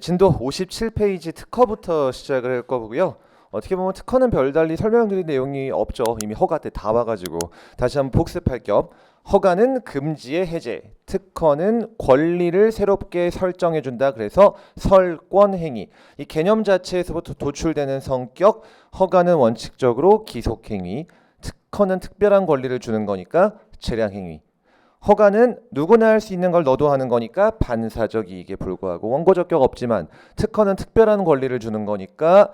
진도 57페이지 특허부터 시작을 할 거고요. 어떻게 보면 특허는 별달리 설명드릴 내용이 없죠. 이미 허가 때 다 와가지고 다시 한번 복습할 겸 허가는 금지의 해제, 특허는 권리를 새롭게 설정해준다. 그래서 설권행위, 이 개념 자체에서부터 도출되는 성격, 허가는 원칙적으로 기속행위, 특허는 특별한 권리를 주는 거니까 재량행위, 허가는 누구나 할 수 있는 걸 너도 하는 거니까 반사적 이익에 불과하고 원고적 격 없지만 특허는 특별한 권리를 주는 거니까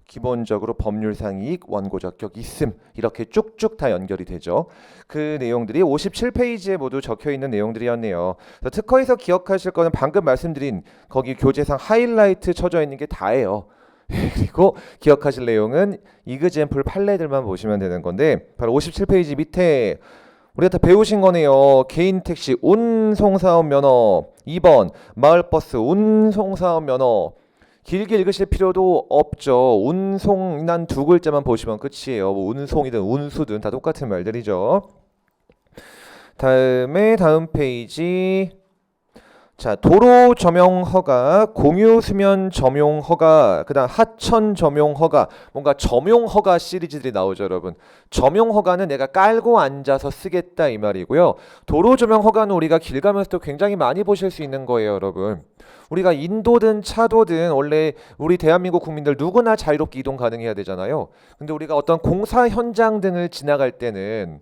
기본적으로 법률상 이익, 원고적 격 있음, 이렇게 쭉쭉 다 연결이 되죠. 그 내용들이 57페이지에 모두 적혀있는 내용들이었네요. 그래서 특허에서 기억하실 거는 방금 말씀드린 거기 교재상 하이라이트 쳐져 있는 게 다예요. 그리고 기억하실 내용은 이그젠플 판례들만 보시면 되는 건데 바로 57페이지 밑에 우리가 다 배우신 거네요. 개인 택시 운송사업 면허, 2번 마을버스 운송사업 면허. 길게 읽으실 필요도 없죠. 운송 난 두 글자만 보시면 끝이에요. 뭐 운송이든 운수든 다 똑같은 말들이죠. 다음 페이지. 자, 도로 점용 허가, 공유 수면 점용 허가, 그다음 하천 점용 허가, 뭔가 점용 허가 시리즈들이 나오죠, 여러분. 점용 허가는 내가 깔고 앉아서 쓰겠다 이 말이고요. 도로 점용 허가는 우리가 길 가면서도 굉장히 많이 보실 수 있는 거예요, 여러분. 우리가 인도든 차도든 원래 우리 대한민국 국민들 누구나 자유롭게 이동 가능해야 되잖아요. 근데 우리가 어떤 공사 현장 등을 지나갈 때는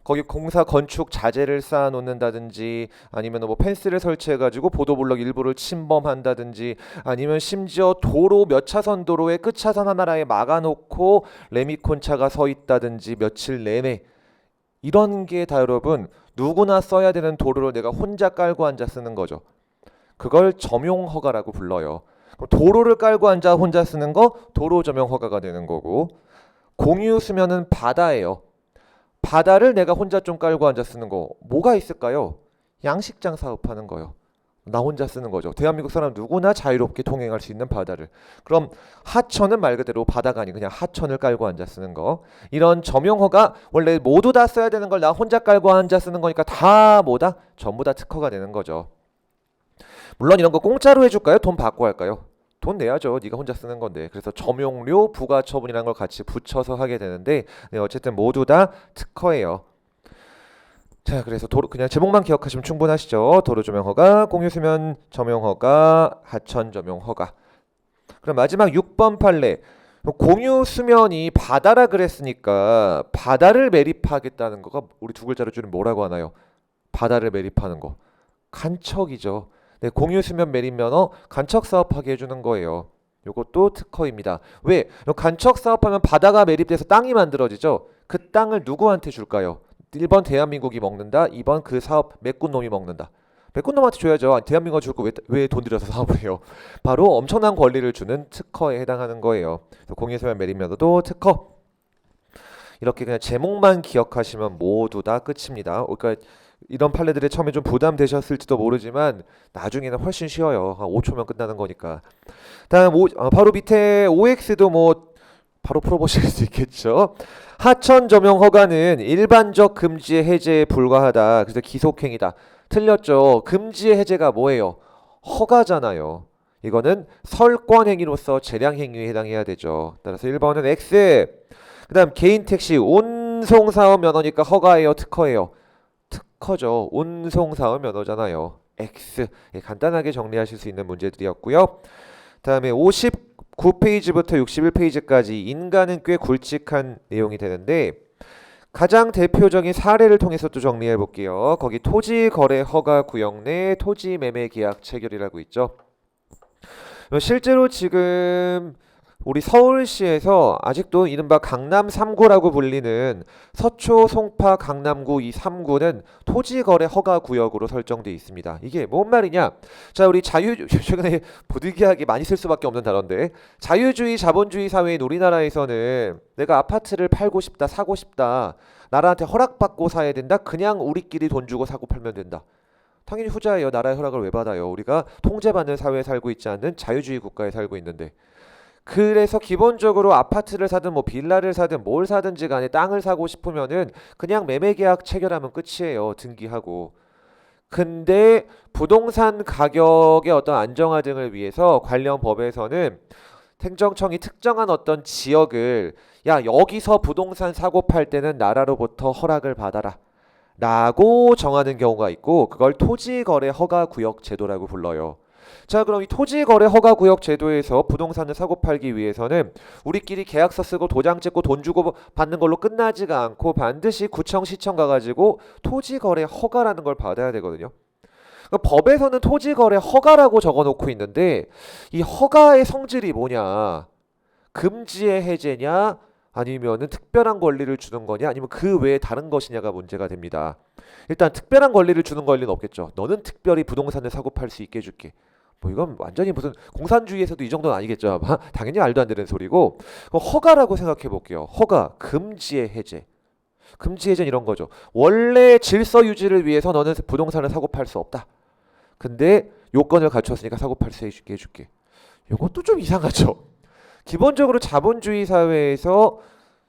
거기 공사 건축 자재를 쌓아 놓는다든지 아니면 뭐 펜스를 설치해 가지고 보도블록 일부를 침범한다든지 아니면 심지어 도로 몇 차선 도로의 끝 차선 하나에 막아 놓고 레미콘 차가 서 있다든지 며칠 내내, 이런 게 다 여러분 누구나 써야 되는 도로를 내가 혼자 깔고 앉아 쓰는 거죠. 그걸 점용 허가라고 불러요. 그럼 도로를 깔고 앉아 혼자 쓰는 거 도로 점용 허가가 되는 거고, 공유 수면은 바다예요. 바다를 내가 혼자 좀 깔고 앉아 쓰는 거 뭐가 있을까요? 양식장 사업하는 거요. 나 혼자 쓰는 거죠. 대한민국 사람 누구나 자유롭게 통행할 수 있는 바다를. 그럼 하천은 말 그대로 바다가 아닌 그냥 하천을 깔고 앉아 쓰는 거. 이런 점용허가 원래 모두 다 써야 되는 걸 나 혼자 깔고 앉아 쓰는 거니까 다 뭐다? 전부 다 특허가 되는 거죠. 물론 이런 거 공짜로 해줄까요? 돈 받고 할까요? 돈 내야죠. 네가 혼자 쓰는 건데. 그래서 점용료 부가처분이라는 걸 같이 붙여서 하게 되는데, 네, 어쨌든 모두 다 특허예요. 자, 그래서 도로 그냥 제목만 기억하시면 충분하시죠. 도로 조명 허가, 공유 수면 점용 허가, 하천 점용 허가. 그럼 마지막 6번 판례. 공유 수면이 바다라 그랬으니까 바다를 매립하겠다는 거가 우리 두 글자로 줄이면 뭐라고 하나요? 바다를 매립하는 거. 간척이죠. 네, 공유 수면 매립 면허 간척 사업하게 해주는 거예요. 요것도 특허입니다. 왜? 간척 사업하면 바다가 매립돼서 땅이 만들어지죠. 그 땅을 누구한테 줄까요? 1번 대한민국이 먹는다. 2번 그 사업 메꾼 놈이 먹는다. 메꾼 놈한테 줘야죠. 대한민국이 줄 거 왜 돈 들여서 사업을 해요? 바로 엄청난 권리를 주는 특허에 해당하는 거예요. 공유 수면 매립 면허도 특허. 이렇게 그냥 제목만 기억하시면 모두 다 끝입니다. 그러니까 이런 판례들이 처음에 좀 부담되셨을지도 모르지만 나중에는 훨씬 쉬워요. 한 5초면 끝나는 거니까. 다음 바로 밑에 OX도 뭐 바로 풀어보실 수 있겠죠. 하천 점용 허가는 일반적 금지의 해제에 불과하다. 그래서 기속행위다. 틀렸죠. 금지의 해제가 뭐예요? 허가잖아요. 이거는 설권행위로서 재량행위에 해당해야 되죠. 따라서 1번은 X. 그 다음 개인 택시 운송사업 면허니까 허가예요, 특허예요? 특허죠. 운송사업 면허잖아요. X. 예, 간단하게 정리하실 수 있는 문제들이었고요. 다음에 59페이지부터 61페이지까지 인간은 꽤 굵직한 내용이 되는데 가장 대표적인 사례를 통해서 또 정리해 볼게요. 거기 토지거래 허가 구역 내 토지 매매 계약 체결이라고 있죠. 실제로 지금 우리 서울시에서 아직도 이른바 강남 3구라고 불리는 서초, 송파, 강남구 이 3구는 토지거래 허가 구역으로 설정되어 있습니다. 이게 뭔 말이냐? 자, 우리 최근에 부득이하게 많이 쓸 수밖에 없는 단어인데, 자유주의 자본주의 사회인 우리나라에서는 내가 아파트를 팔고 싶다, 사고 싶다, 나라한테 허락받고 사야 된다, 그냥 우리끼리 돈 주고 사고 팔면 된다. 당연히 후자예요. 나라의 허락을 왜 받아요? 우리가 통제받는 사회에 살고 있지 않는 자유주의 국가에 살고 있는데. 그래서 기본적으로 아파트를 사든 뭐 빌라를 사든 뭘 사든지 간에 땅을 사고 싶으면은 그냥 매매계약 체결하면 끝이에요. 등기하고. 근데 부동산 가격의 어떤 안정화 등을 위해서 관련 법에서는 행정청이 특정한 어떤 지역을 야 여기서 부동산 사고 팔 때는 나라로부터 허락을 받아라 라고 정하는 경우가 있고 그걸 토지거래 허가구역 제도라고 불러요. 자 그럼 이 토지거래 허가구역 제도에서 부동산을 사고 팔기 위해서는 우리끼리 계약서 쓰고 도장 찍고 돈 주고 받는 걸로 끝나지가 않고 반드시 구청 시청 가가지고 토지거래 허가라는 걸 받아야 되거든요. 법에서는 토지거래 허가라고 적어놓고 있는데 이 허가의 성질이 뭐냐? 금지의 해제냐? 아니면은 특별한 권리를 주는 거냐? 아니면 그 외에 다른 것이냐가 문제가 됩니다. 일단 특별한 권리를 주는 권리는 없겠죠. 너는 특별히 부동산을 사고 팔 수 있게 해줄게. 뭐 이건 완전히 무슨 공산주의에서도 이 정도는 아니겠죠. 아마 당연히 말도 안 되는 소리고 허가라고 생각해 볼게요. 허가, 금지의 해제. 금지 해제는 이런 거죠. 원래 질서 유지를 위해서 너는 부동산을 사고 팔 수 없다. 근데 요건을 갖췄으니까 사고 팔 수 있게 해줄게. 이것도 좀 이상하죠. 기본적으로 자본주의 사회에서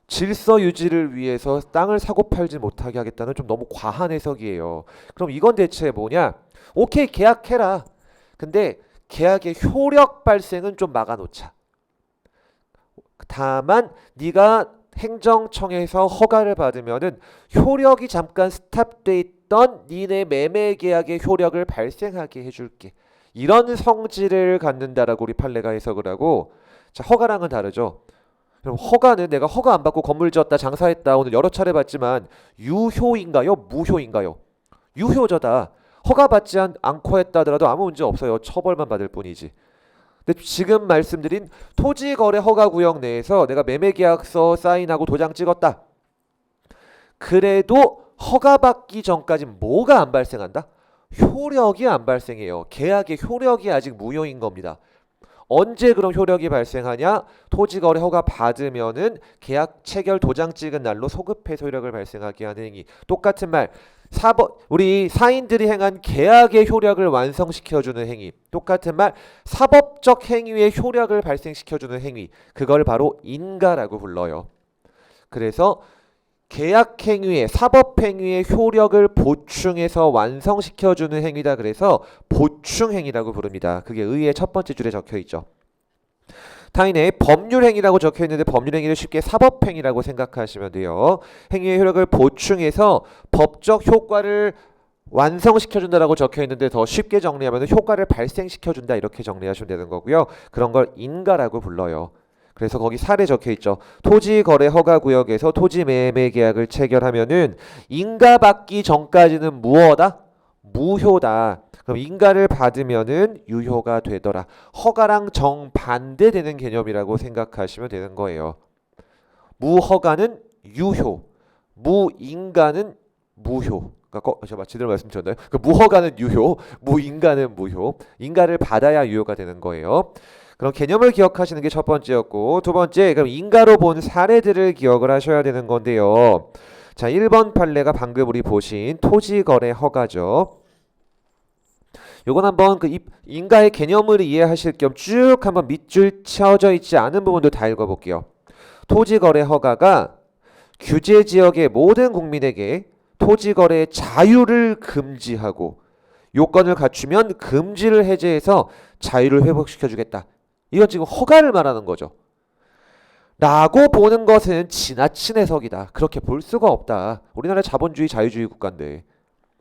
질서 유지를 위해서 땅을 사고 팔지 못하게 하겠다는 좀 너무 과한 해석이에요. 그럼 이건 대체 뭐냐? 오케이 계약해라. 근데 계약의 효력 발생은 좀 막아놓자. 다만 네가 행정청에서 허가를 받으면은 효력이 잠깐 스탑돼 있던 니네 매매 계약의 효력을 발생하게 해줄게. 이런 성질을 갖는다라고 우리 판례가 해석을 하고 자 허가랑은 다르죠. 그럼 허가는 내가 허가 안 받고 건물 지었다 장사했다 오늘 여러 차례 봤지만 유효인가요? 무효인가요? 유효저다. 허가 받지 않고 했다 하더라도 아무 문제 없어요. 처벌만 받을 뿐이지. 근데 지금 말씀드린 토지거래 허가구역 내에서 내가 매매계약서 사인하고 도장 찍었다. 그래도 허가받기 전까지 뭐가 안 발생한다? 효력이 안 발생해요. 계약의 효력이 아직 무효인 겁니다. 언제 그럼 효력이 발생하냐? 토지거래 허가 받으면은 계약 체결 도장 찍은 날로 소급해서 효력을 발생하게 하는 행위. 똑같은 말. 우리 사인들이 행한 계약의 효력을 완성시켜주는 행위. 똑같은 말. 사법적 행위의 효력을 발생시켜주는 행위. 그걸 바로 인가라고 불러요. 그래서 계약 행위의 사법 행위의 효력을 보충해서 완성시켜주는 행위다. 그래서 보충 행위라고 부릅니다. 그게 의의 첫 번째 줄에 적혀 있죠. 타인의 법률 행위라고 적혀 있는데 법률 행위를 쉽게 사법 행위라고 생각하시면 돼요. 행위의 효력을 보충해서 법적 효과를 완성시켜준다라고 적혀 있는데 더 쉽게 정리하면 효과를 발생시켜준다 이렇게 정리하시면 되는 거고요. 그런 걸 인가라고 불러요. 그래서 거기 사례 적혀 있죠. 토지거래 허가구역에서 토지매매계약을 체결하면은 인가받기 전까지는 무효다? 무효다. 그럼 인가를 받으면은 유효가 되더라. 허가랑 정반대되는 개념이라고 생각하시면 되는 거예요. 무허가는 유효, 무인가는 무효. 잠깐만 제대로 말씀드렸나요? 무허가는 유효, 무인가는 무효. 인가를 받아야 유효가 되는 거예요. 그럼 개념을 기억하시는 게 첫 번째였고 두 번째 그럼 인가로 본 사례들을 기억을 하셔야 되는 건데요. 자 1번 판례가 방금 우리 보신 토지거래 허가죠. 요건 한번 그 인가의 개념을 이해하실 겸 쭉 한번 밑줄 쳐져 있지 않은 부분도 다 읽어볼게요. 토지거래 허가가 규제지역의 모든 국민에게 토지거래의 자유를 금지하고 요건을 갖추면 금지를 해제해서 자유를 회복시켜주겠다. 이건 지금 허가를 말하는 거죠. 라고 보는 것은 지나친 해석이다. 그렇게 볼 수가 없다. 우리나라 자본주의 자유주의 국가인데.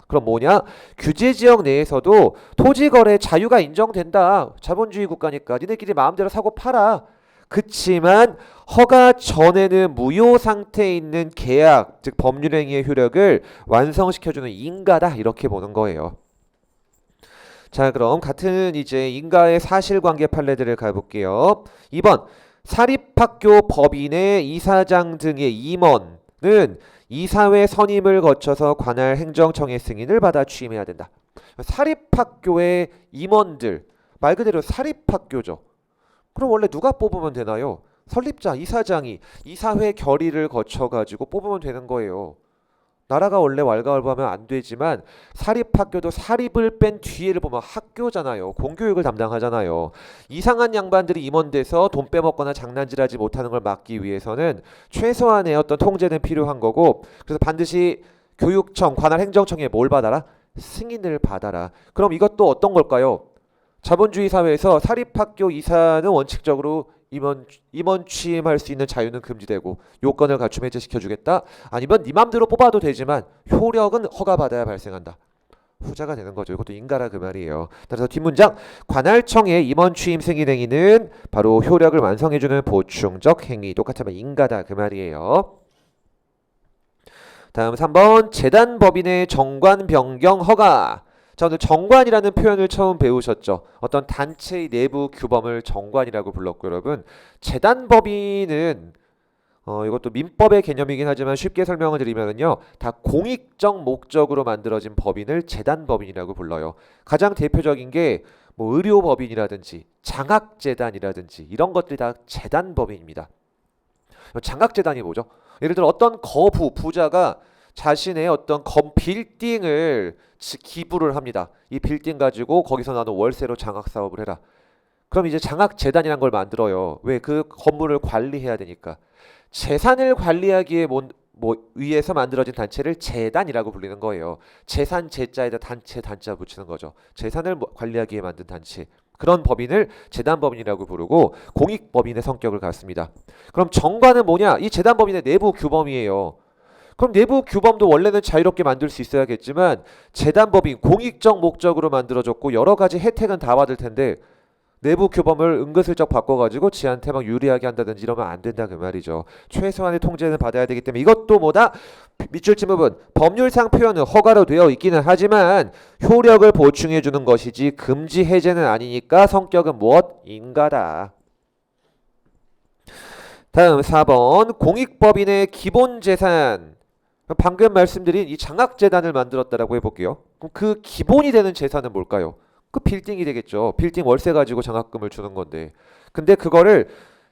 그럼 뭐냐? 규제지역 내에서도 토지거래 자유가 인정된다. 자본주의 국가니까 니네끼리 마음대로 사고 팔아. 그치만 허가 전에는 무효 상태에 있는 계약, 즉 법률행위의 효력을 완성시켜주는 인가다. 이렇게 보는 거예요. 자 그럼 같은 이제 인가의 사실관계 판례들을 가볼게요. 2번 사립학교 법인의 이사장 등의 임원은 이사회 선임을 거쳐서 관할 행정청의 승인을 받아 취임해야 된다. 사립학교의 임원들 말 그대로 사립학교죠. 그럼 원래 누가 뽑으면 되나요? 설립자 이사장이 이사회 결의를 거쳐가지고 뽑으면 되는 거예요. 나라가 원래 왈가왈부하면 안 되지만 사립학교도 사립을 뺀 뒤에를 보면 학교잖아요. 공교육을 담당하잖아요. 이상한 양반들이 임원돼서 돈 빼먹거나 장난질하지 못하는 걸 막기 위해서는 최소한의 어떤 통제는 필요한 거고 그래서 반드시 교육청, 관할 행정청에 뭘 받아라? 승인을 받아라. 그럼 이것도 어떤 걸까요? 자본주의 사회에서 사립학교 이사는 원칙적으로 임원 취임할 수 있는 자유는 금지되고 요건을 갖추면 해제시켜주겠다. 아니면 네 맘대로 뽑아도 되지만 효력은 허가받아야 발생한다. 후자가 되는 거죠. 이것도 인가라 그 말이에요. 따라서 뒷문장 관할청의 임원 취임 승인 행위는 바로 효력을 완성해주는 보충적 행위. 똑같으면 인가다 그 말이에요. 다음 3번 재단법인의 정관 변경 허가. 자, 오늘 정관이라는 표현을 처음 배우셨죠. 어떤 단체의 내부 규범을 정관이라고 불렀고 여러분 재단법인은 이것도 민법의 개념이긴 하지만 쉽게 설명을 드리면요. 다 공익적 목적으로 만들어진 법인을 재단법인이라고 불러요. 가장 대표적인 게 뭐 의료법인이라든지 장학재단이라든지 이런 것들이 다 재단법인입니다. 장학재단이 뭐죠? 예를 들어 어떤 부자가 자신의 어떤 빌딩을 기부를 합니다. 이 빌딩 가지고 거기서 나는 월세로 장학사업을 해라. 그럼 이제 장학재단이라는 걸 만들어요. 왜? 그 건물을 관리해야 되니까. 재산을 관리하기에 위해서 만들어진 단체를 재단이라고 불리는 거예요. 재산 재자에다 단자 붙이는 거죠. 재산을 관리하기에 만든 단체. 그런 법인을 재단법인이라고 부르고 공익법인의 성격을 갖습니다. 그럼 정관은 뭐냐? 이 재단법인의 내부 규범이에요. 그럼 내부 규범도 원래는 자유롭게 만들 수 있어야겠지만 재단법인 공익적 목적으로 만들어졌고 여러 가지 혜택은 다 받을 텐데 내부 규범을 은근슬쩍 바꿔가지고 지한테 막 유리하게 한다든지 이러면 안 된다 그 말이죠. 최소한의 통제는 받아야 되기 때문에 이것도 뭐다? 밑줄 친 부분 법률상 표현은 허가로 되어 있기는 하지만 효력을 보충해주는 것이지 금지 해제는 아니니까 성격은 무엇? 인가다. 다음 4번 공익법인의 기본재산. 방금 말씀드린 이 장학재단을 만들었다라고 해볼게요. 그럼 그 기본이 되는 재산은 뭘까요? 그 빌딩이 되겠죠. 빌딩 월세 가지고 장학금을 주는 건데. 근데 그거를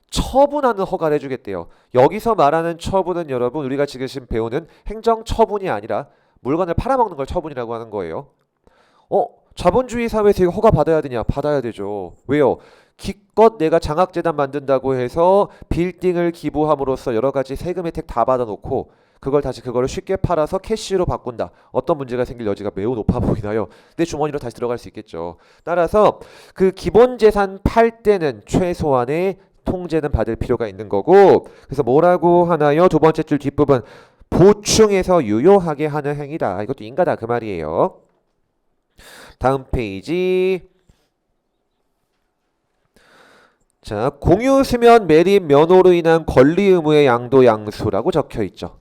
처분하는 허가를 해주겠대요. 여기서 말하는 처분은 여러분 우리가 지금 배우는 행정처분이 아니라 물건을 팔아먹는 걸 처분이라고 하는 거예요. 자본주의 사회에서 이거 허가 받아야 되냐? 받아야 되죠. 왜요? 기껏 내가 장학재단 만든다고 해서 빌딩을 기부함으로써 여러 가지 세금 혜택 다 받아놓고 그거를 쉽게 팔아서 캐시로 바꾼다. 어떤 문제가 생길 여지가 매우 높아 보이나요? 내 주머니로 다시 들어갈 수 있겠죠. 따라서 그 기본 재산 팔 때는 최소한의 통제는 받을 필요가 있는 거고 그래서 뭐라고 하나요? 두 번째 줄 뒷부분 보충해서 유효하게 하는 행위다. 이것도 인가다 그 말이에요. 다음 페이지. 자, 공유 수면 매립 면허로 인한 권리 의무의 양도 양수라고 적혀 있죠.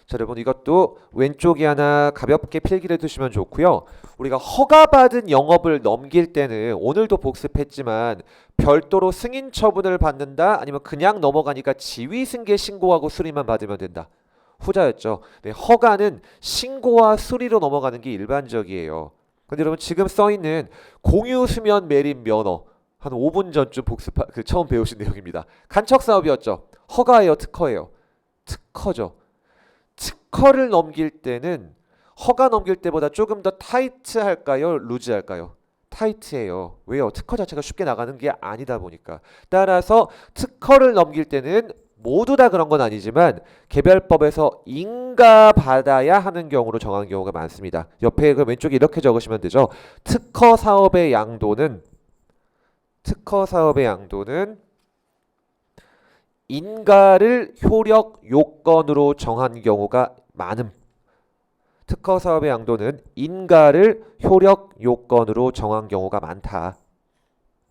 자, 여러분 이것도 왼쪽에 하나 가볍게 필기를 두시면 좋고요. 우리가 허가받은 영업을 넘길 때는 오늘도 복습했지만 별도로 승인 처분을 받는다 아니면 그냥 넘어가니까 지위승계 신고하고 수리만 받으면 된다. 후자였죠. 네, 허가는 신고와 수리로 넘어가는 게 일반적이에요. 근데 여러분 지금 써있는 공유 수면 매립 면허 한 5분 전쯤 처음 배우신 내용입니다. 간척 사업이었죠. 허가예요, 특허예요? 특허죠. 특허를 넘길 때는 허가 넘길 때보다 조금 더 타이트할까요? 루즈할까요? 타이트해요. 왜요? 특허 자체가 쉽게 나가는 게 아니다 보니까. 따라서 특허를 넘길 때는 모두 다 그런 건 아니지만 개별법에서 인가받아야 하는 경우로 정하는 경우가 많습니다. 옆에 그 왼쪽에 이렇게 적으시면 되죠. 특허 사업의 양도는 인가를 효력 요건으로 정한 경우가 많음. 특허 사업의 양도는 인가를 효력 요건으로 정한 경우가 많다.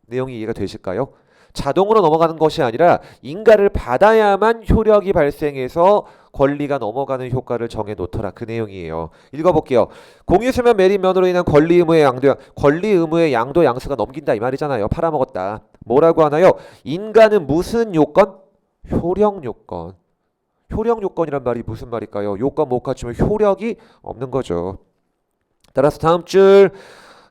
내용이 이해가 되실까요? 자동으로 넘어가는 것이 아니라 인가를 받아야만 효력이 발생해서 권리가 넘어가는 효과를 정해 놓더라. 그 내용이에요. 읽어볼게요. 공유수면 매립면으로 인한 권리 의무의 양도 양수가 넘긴다 이 말이잖아요. 팔아먹었다. 뭐라고 하나요? 인가는 무슨 요건? 효력 요건. 효력 요건이란 말이 무슨 말일까요? 요건 못 갖추면 효력이 없는 거죠. 따라서 다음 줄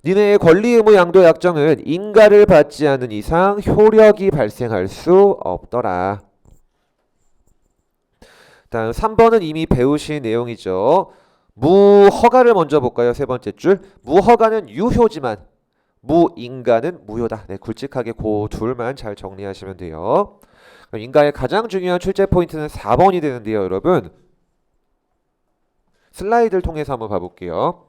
니네의 권리 의무 양도 약정은 인가를 받지 않는 이상 효력이 발생할 수 없더라. 다음 3번은 이미 배우신 내용이죠. 무허가를 먼저 볼까요? 세 번째 줄. 무허가는 유효지만 무인가는 무효다. 네, 굵직하게 그 둘만 잘 정리하시면 돼요. 인가의 가장 중요한 출제 포인트는 4번이 되는데요, 여러분. 슬라이드를 통해서 한번 봐볼게요.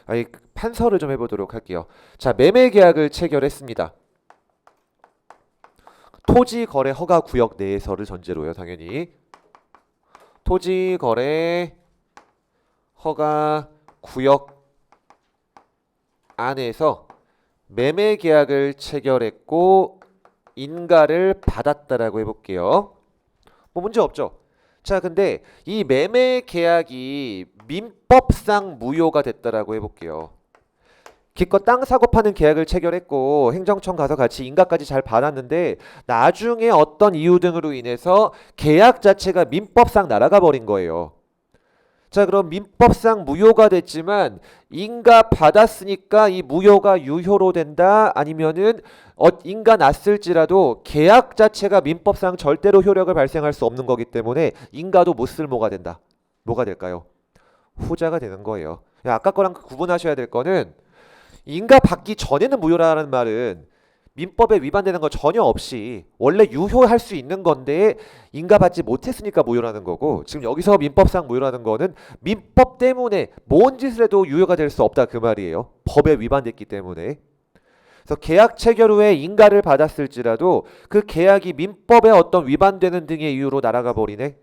아니 판서를 좀 해보도록 할게요. 자, 매매 계약을 체결했습니다. 토지 거래 허가 구역 내에서를 전제로요, 당연히. 토지 거래 허가 구역 안에서 매매 계약을 체결했고 인가를 받았다라고 해볼게요. 뭐 문제 없죠? 자, 근데 이 매매 계약이 민법상 무효가 됐다라고 해볼게요. 기껏 땅 사고 파는 계약을 체결했고 행정청 가서 같이 인가까지 잘 받았는데 나중에 어떤 이유 등으로 인해서 계약 자체가 민법상 날아가 버린 거예요. 자, 그럼 민법상 무효가 됐지만 인가 받았으니까 이 무효가 유효로 된다? 아니면은 인가 났을지라도 계약 자체가 민법상 절대로 효력을 발생할 수 없는 거기 때문에 인가도 무쓸모가 된다. 뭐가 될까요? 후자가 되는 거예요. 아까 거랑 구분하셔야 될 거는 인가 받기 전에는 무효라는 말은 민법에 위반되는 거 전혀 없이 원래 유효할 수 있는 건데 인가 받지 못했으니까 무효라는 거고, 지금 여기서 민법상 무효라는 거는 민법 때문에 뭔 짓을 해도 유효가 될 수 없다 그 말이에요. 법에 위반됐기 때문에. 그래서 계약 체결 후에 인가를 받았을지라도 그 계약이 민법에 어떤 위반되는 등의 이유로 날아가 버리네.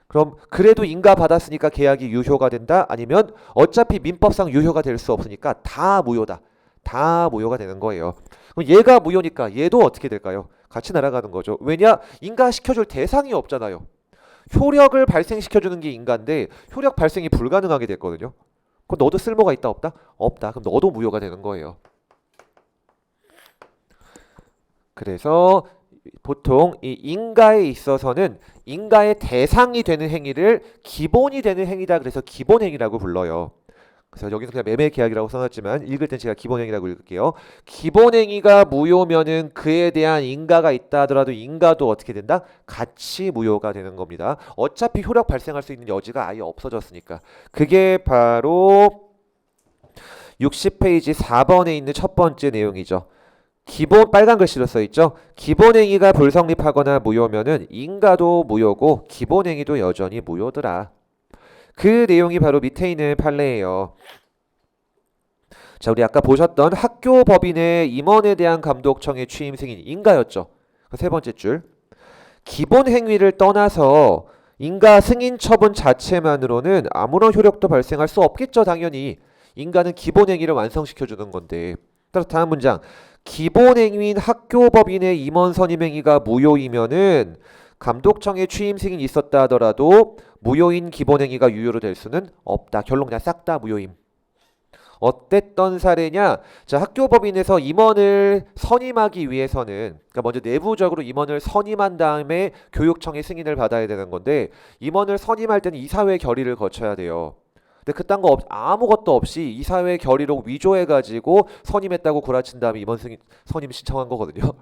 그럼 그래도 인가 받았으니까 계약이 유효가 된다? 아니면 어차피 민법상 유효가 될 수 없으니까 다 무효다. 다 무효가 되는 거예요. 그럼 얘가 무효니까 얘도 어떻게 될까요? 같이 날아가는 거죠. 왜냐? 인가 시켜줄 대상이 없잖아요. 효력을 발생시켜주는 게 인가인데 효력 발생이 불가능하게 됐거든요. 그럼 너도 쓸모가 있다 없다? 없다. 그럼 너도 무효가 되는 거예요. 그래서 보통 이 인가에 있어서는 인가의 대상이 되는 행위를 기본이 되는 행위다. 그래서 기본행위라고 불러요. 그래서 여기서 그냥 매매 계약이라고 써놨지만 읽을 땐 제가 기본행위라고 읽을게요. 기본행위가 무효면은 그에 대한 인가가 있다 하더라도 인가도 어떻게 된다? 같이 무효가 되는 겁니다. 어차피 효력 발생할 수 있는 여지가 아예 없어졌으니까. 그게 바로 60페이지 4번에 있는 첫 번째 내용이죠. 기본 빨간 글씨로 써 있죠. 기본행위가 불성립하거나 무효면은 인가도 무효고 기본행위도 여전히 무효더라. 그 내용이 바로 밑에 있는 판례예요. 자, 우리 아까 보셨던 학교 법인의 임원에 대한 감독청의 취임 승인 인가였죠. 세 번째 줄. 기본 행위를 떠나서 인가 승인 처분 자체만으로는 아무런 효력도 발생할 수 없겠죠, 당연히. 인가는 기본 행위를 완성시켜 주는 건데. 따라서 다음 문장. 기본 행위인 학교 법인의 임원 선임 행위가 무효이면은 감독청의 취임 승인이 있었다 하더라도 무효인 기본행위가 유효로 될 수는 없다. 결론 그냥 싹 다 무효임. 어땠던 사례냐? 자, 학교 법인에서 임원을 선임하기 위해서는 그러니까 먼저 내부적으로 임원을 선임한 다음에 교육청의 승인을 받아야 되는 건데 임원을 선임할 때는 이사회 결의를 거쳐야 돼요. 근데 그딴 거 아무것도 없이 이사회 결의록 위조해가지고 선임했다고 구라친 다음에 임원 선임 신청한 거거든요.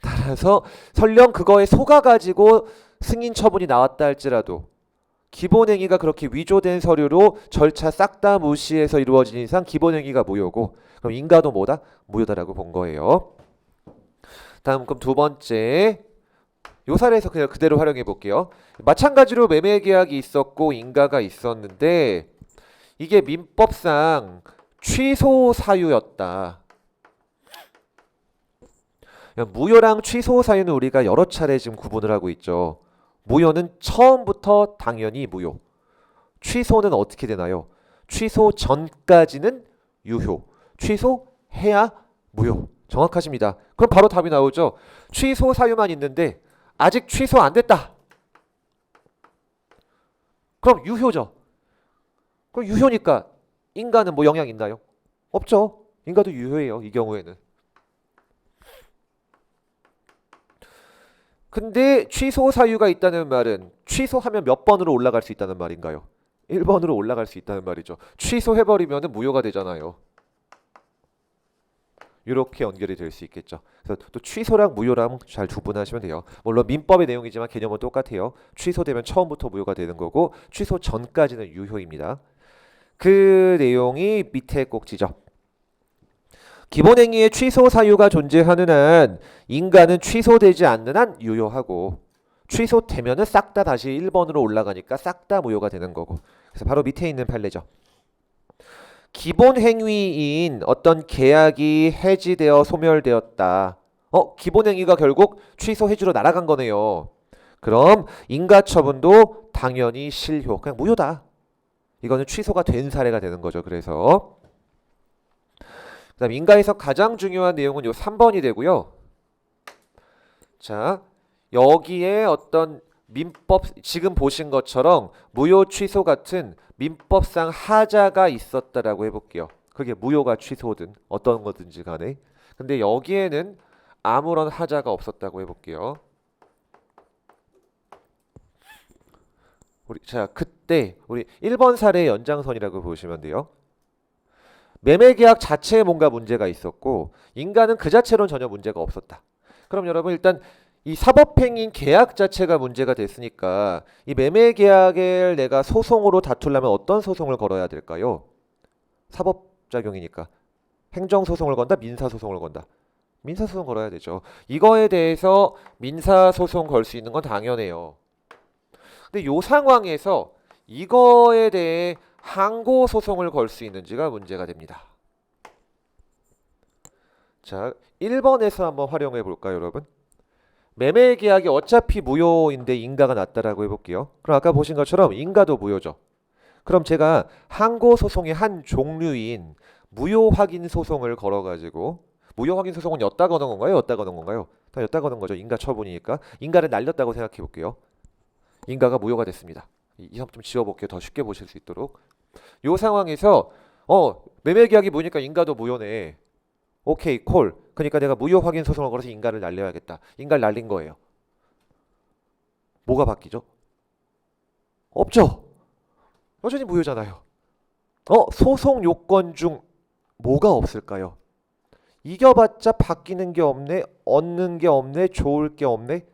따라서 설령 그거에 속아가지고 승인 처분이 나왔다 할지라도 기본행위가 그렇게 위조된 서류로 절차 싹 다 무시해서 이루어진 이상 기본행위가 무효고, 그럼 인가도 뭐다? 무효다라고 본 거예요. 다음 그럼 두 번째, 요 사례에서 그냥 그대로 활용해 볼게요. 마찬가지로 매매 계약이 있었고 인가가 있었는데 이게 민법상 취소 사유였다. 무효랑 취소 사유는 우리가 여러 차례 지금 구분을 하고 있죠. 무효는 처음부터 당연히 무효. 취소는 어떻게 되나요? 취소 전까지는 유효. 취소해야 무효. 정확하십니다. 그럼 바로 답이 나오죠. 취소 사유만 있는데 아직 취소 안 됐다. 그럼 유효죠. 그럼 유효니까 인가는 뭐 영향 있나요? 없죠. 인가도 유효해요. 이 경우에는. 근데 취소 사유가 있다는 말은 취소하면 몇 번으로 올라갈 수 있다는 말인가요? 1번으로 올라갈 수 있다는 말이죠. 취소해버리면 무효가 되잖아요. 이렇게 연결이 될 수 있겠죠. 그래서 또 취소랑 무효랑 잘 구분하시면 돼요. 물론 민법의 내용이지만 개념은 똑같아요. 취소되면 처음부터 무효가 되는 거고 취소 전까지는 유효입니다. 그 내용이 밑에 꼭지죠. 기본행위의 취소 사유가 존재하는 한 인가는 취소되지 않는 한 유효하고 취소되면은 싹 다 다시 1번으로 올라가니까 싹 다 무효가 되는 거고. 그래서 바로 밑에 있는 판례죠. 기본 행위인 어떤 계약이 해지되어 소멸되었다. 기본 행위가 결국 취소 해지로 날아간 거네요. 그럼 인가처분도 당연히 실효. 그냥 무효다. 이거는 취소가 된 사례가 되는 거죠. 그래서 그다음 인가에서 가장 중요한 내용은 요 3번이 되고요. 자, 여기에 어떤 민법 지금 보신 것처럼 무효 취소 같은 민법상 하자가 있었다라고 해볼게요. 그게 무효가 취소든 어떤 거든지 간에. 근데 여기에는 아무런 하자가 없었다고 해볼게요. 그때 우리 1번 사례의 연장선이라고 보시면 돼요. 매매계약 자체에 뭔가 문제가 있었고 인가는 그 자체로는 전혀 문제가 없었다. 그럼 여러분 일단 이 사법행위인 계약 자체가 문제가 됐으니까 이 매매계약을 내가 소송으로 다투려면 어떤 소송을 걸어야 될까요? 사법작용이니까 행정소송을 건다, 민사소송을 건다. 민사소송 걸어야 되죠. 이거에 대해서 민사소송 걸 수 있는 건 당연해요. 근데 요 상황에서 이거에 대해 항고소송을 걸 수 있는지가 문제가 됩니다. 자, 1번에서 한번 활용해 볼까요, 여러분? 매매계약이 어차피 무효인데 인가가 났다라고 해볼게요. 그럼 아까 보신 것처럼 인가도 무효죠. 그럼 제가 항고소송의 한 종류인 무효확인소송을 걸어가지고 무효확인소송은 였다 거는 건가요? 였다 거는 건가요? 다 였다 거는 거죠. 인가 처분이니까. 인가를 날렸다고 생각해 볼게요. 인가가 무효가 됐습니다. 이 점 좀 지워볼게요. 더 쉽게 보실 수 있도록. 요 상황에서 매매계약이 무효니까 인가도 무효네. 오케이 콜. 그러니까 내가 무효 확인 소송을 걸어서 인가를 날려야겠다. 인가를 날린 거예요. 뭐가 바뀌죠? 없죠. 여전히 무효잖아요. 소송 요건 중 뭐가 없을까요? 이겨봤자 바뀌는 게 없네, 얻는 게 없네, 좋을 게 없네.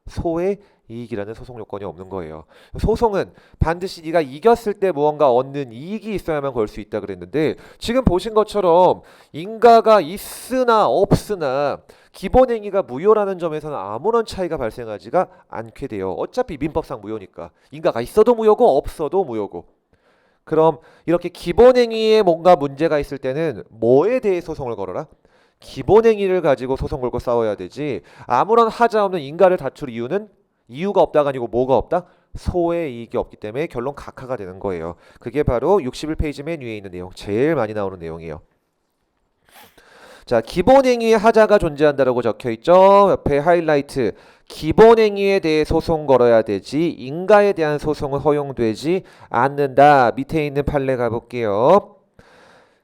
소의 이익이라는 소송 요건이 없는 거예요. 소송은 반드시 네가 이겼을 때 무언가 얻는 이익이 있어야만 걸 수 있다 그랬는데 지금 보신 것처럼 인가가 있으나 없으나 기본 행위가 무효라는 점에서는 아무런 차이가 발생하지가 않게 돼요. 어차피 민법상 무효니까. 인가가 있어도 무효고 없어도 무효고. 그럼 이렇게 기본 행위에 뭔가 문제가 있을 때는 뭐에 대해 소송을 걸어라? 기본 행위를 가지고 소송 걸고 싸워야 되지. 아무런 하자 없는 인가를 다툴 이유는 이유가 없다가 아니고 뭐가 없다? 소의 이익이 없기 때문에 결론 각하가 되는 거예요. 그게 바로 61페이지 맨 위에 있는 내용, 제일 많이 나오는 내용이에요. 자, 기본 행위에 하자가 존재한다라고 적혀 있죠. 옆에 하이라이트. 기본 행위에 대해 소송 걸어야 되지 인가에 대한 소송은 허용되지 않는다. 밑에 있는 판례 가볼게요.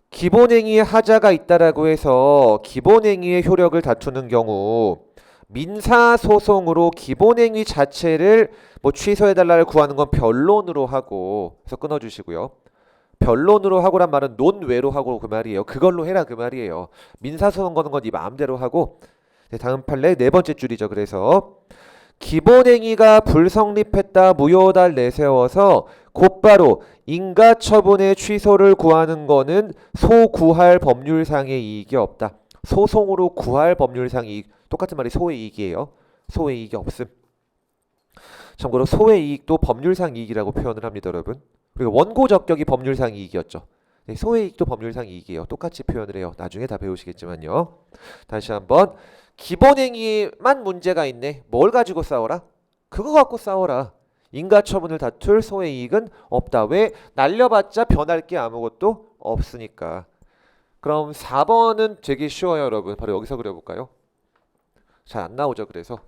기본 행위에 하자가 있다라고 해서 기본 행위의 효력을 다투는 경우 민사소송으로 기본행위 자체를 취소해달라를 구하는 건 변론으로 하고 그래서 끊어주시고요. 변론으로 하고란 말은 논외로 하고 그 말이에요. 그걸로 해라 그 말이에요. 민사소송 거는 건 네 마음대로 하고. 다음 판례 네 번째 줄이죠. 그래서 기본행위가 불성립했다 무효다를 내세워서 곧바로 인가처분의 취소를 구하는 거는 소구할 법률상의 이익이 없다. 소송으로 구할 법률상 이익 똑같은 말이 소의 이익이에요. 소의 이익이 없음. 참고로 소의 이익도 법률상 이익이라고 표현을 합니다, 여러분. 그리고 원고 적격이 법률상 이익이었죠. 소의 이익도 법률상 이익이에요. 똑같이 표현을 해요. 나중에 다 배우시겠지만요. 다시 한번 기본행위만 문제가 있네. 뭘 가지고 싸워라? 그거 갖고 싸워라. 인가처분을 다툴 소의 이익은 없다. 왜? 날려봤자 변할 게 아무것도 없으니까. 그럼 4번은 되게 쉬워요, 여러분. 바로 여기서 그려볼까요? 잘 안 나오죠. 그래서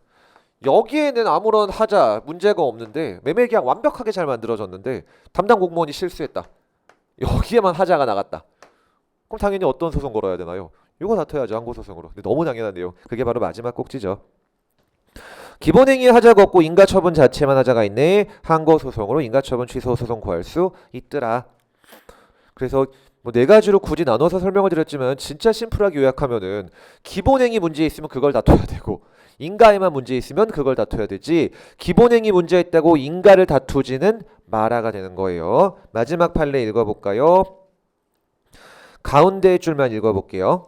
여기에는 아무런 하자 문제가 없는데 매매계약 완벽하게 잘 만들어졌는데 담당 공무원이 실수했다. 여기에만 하자가 나갔다. 그럼 당연히 어떤 소송 걸어야 되나요? 이거 다퉈야죠. 항고소송으로. 근데 너무 당연한 내용. 그게 바로 마지막 꼭지죠. 기본행위에 하자가 없고 인가처분 자체만 하자가 있네. 항고소송으로 인가처분 취소 소송 구할 수 있더라. 그래서 네 가지로 굳이 나눠서 설명을 드렸지만 진짜 심플하게 요약하면은 기본행위 문제 있으면 그걸 다퉈야 되고 인가에만 문제 있으면 그걸 다퉈야 되지 기본행위 문제 있다고 인가를 다투지는 마라가 되는 거예요. 마지막 판례 읽어볼까요? 가운데 줄만 읽어볼게요.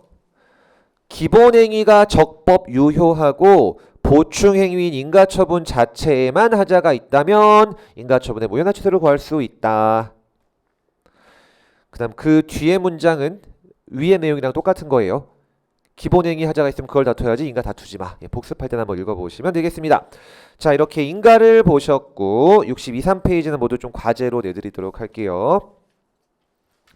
기본행위가 적법 유효하고 보충행위인 인가처분 자체에만 하자가 있다면 인가처분의 무효나 취소를 구할 수 있다. 그다음 그 뒤에 문장은 위의 내용이랑 똑같은 거예요. 기본행위 하자가 있으면 그걸 다퉈야지 인가 다투지 마. 예, 복습할 때는 한번 읽어보시면 되겠습니다. 자, 이렇게 인가를 보셨고 62, 3페이지는 모두 좀 과제로 내드리도록 할게요.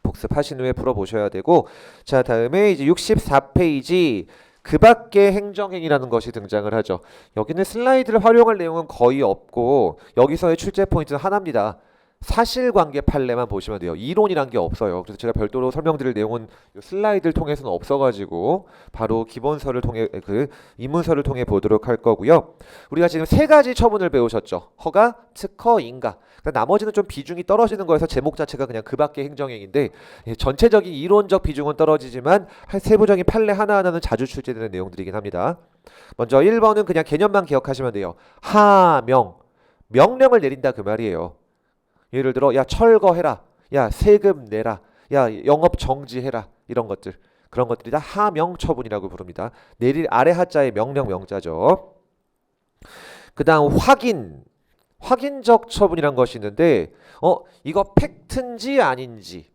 복습하신 후에 풀어보셔야 되고, 자, 다음에 이제 64페이지 그 밖의 행정행위라는 것이 등장을 하죠. 여기는 슬라이드를 활용할 내용은 거의 없고 여기서의 출제 포인트는 하나입니다. 사실관계 판례만 보시면 돼요. 이론이란 게 없어요. 그래서 제가 별도로 설명드릴 내용은 슬라이드를 통해서는 없어가지고 바로 기본서를 통해 그 입문서를 통해 보도록 할 거고요. 우리가 지금 세 가지 처분을 배우셨죠. 허가, 특허, 인가. 그러니까 나머지는 좀 비중이 떨어지는 거여서 제목 자체가 그냥 그 밖의 행정행위인데 전체적인 이론적 비중은 떨어지지만 세부적인 판례 하나하나는 자주 출제되는 내용들이긴 합니다. 먼저 1번은 그냥 개념만 기억하시면 돼요. 하명, 명령을 내린다 그 말이에요. 예를 들어 야 철거해라, 야 세금 내라, 야 영업 정지해라, 이런 것들, 그런 것들이 다 하명 처분이라고 부릅니다. 내릴 아래 하자의 명령 명자죠. 그 다음 확인적 처분이란 것이 있는데 이거 팩트인지 아닌지,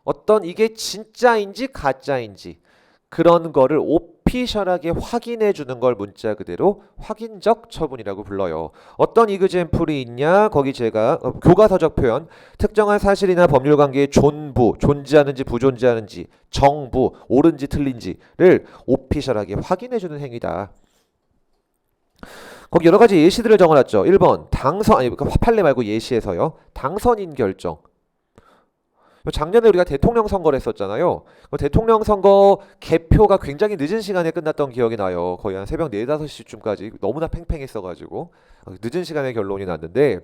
어떤 이게 진짜인지 가짜인지 그런 거를 오피셜하게 확인해 주는 걸 문자 그대로 확인적 처분이라고 불러요. 어떤 이그젬플이 있냐? 거기 제가 교과서적 표현, 특정한 사실이나 법률 관계의 존재하는지 부존재하는지, 정부, 옳은지 틀린지를 오피셜하게 확인해 주는 행위다. 거기 여러 가지 예시들을 적어놨죠. 1번 판례 말고 예시에서요. 당선인 결정. 작년에 우리가 대통령 선거를 했었잖아요. 대통령 선거 개표가 굉장히 늦은 시간에 끝났던 기억이 나요. 거의 한 새벽 4, 5시쯤까지 너무나 팽팽했어가지고 늦은 시간에 결론이 났는데,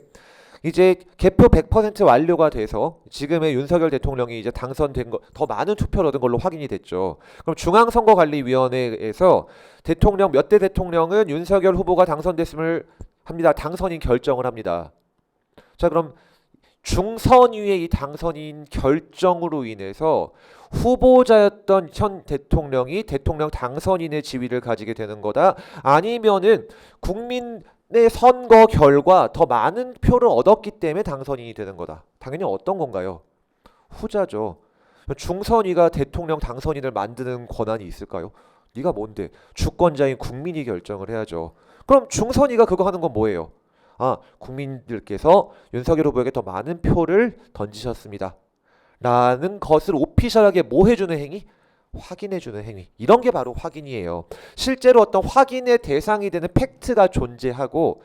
이제 개표 100% 완료가 돼서 지금의 윤석열 대통령이 이제 당선된 거, 더 많은 투표를 얻은 걸로 확인이 됐죠. 그럼 중앙선거관리위원회에서 대통령 몇 대 대통령은 윤석열 후보가 당선됐음을 합니다. 당선인 결정을 합니다. 자, 그럼 중선위의 이 당선인 결정으로 인해서 후보자였던 현 대통령이 대통령 당선인의 지위를 가지게 되는 거다? 아니면은 국민의 선거 결과 더 많은 표를 얻었기 때문에 당선인이 되는 거다? 당연히 어떤 건가요? 후자죠. 중선위가 대통령 당선인을 만드는 권한이 있을까요? 네가 뭔데? 주권자인 국민이 결정을 해야죠. 그럼 중선위가 그거 하는 건 뭐예요? 국민들께서 윤석열 후보에게 더 많은 표를 던지셨습니다 라는 것을 오피셜하게 뭐 해주는 행위? 확인해주는 행위. 이런 게 바로 확인이에요. 실제로 어떤 확인의 대상이 되는 팩트가 존재하고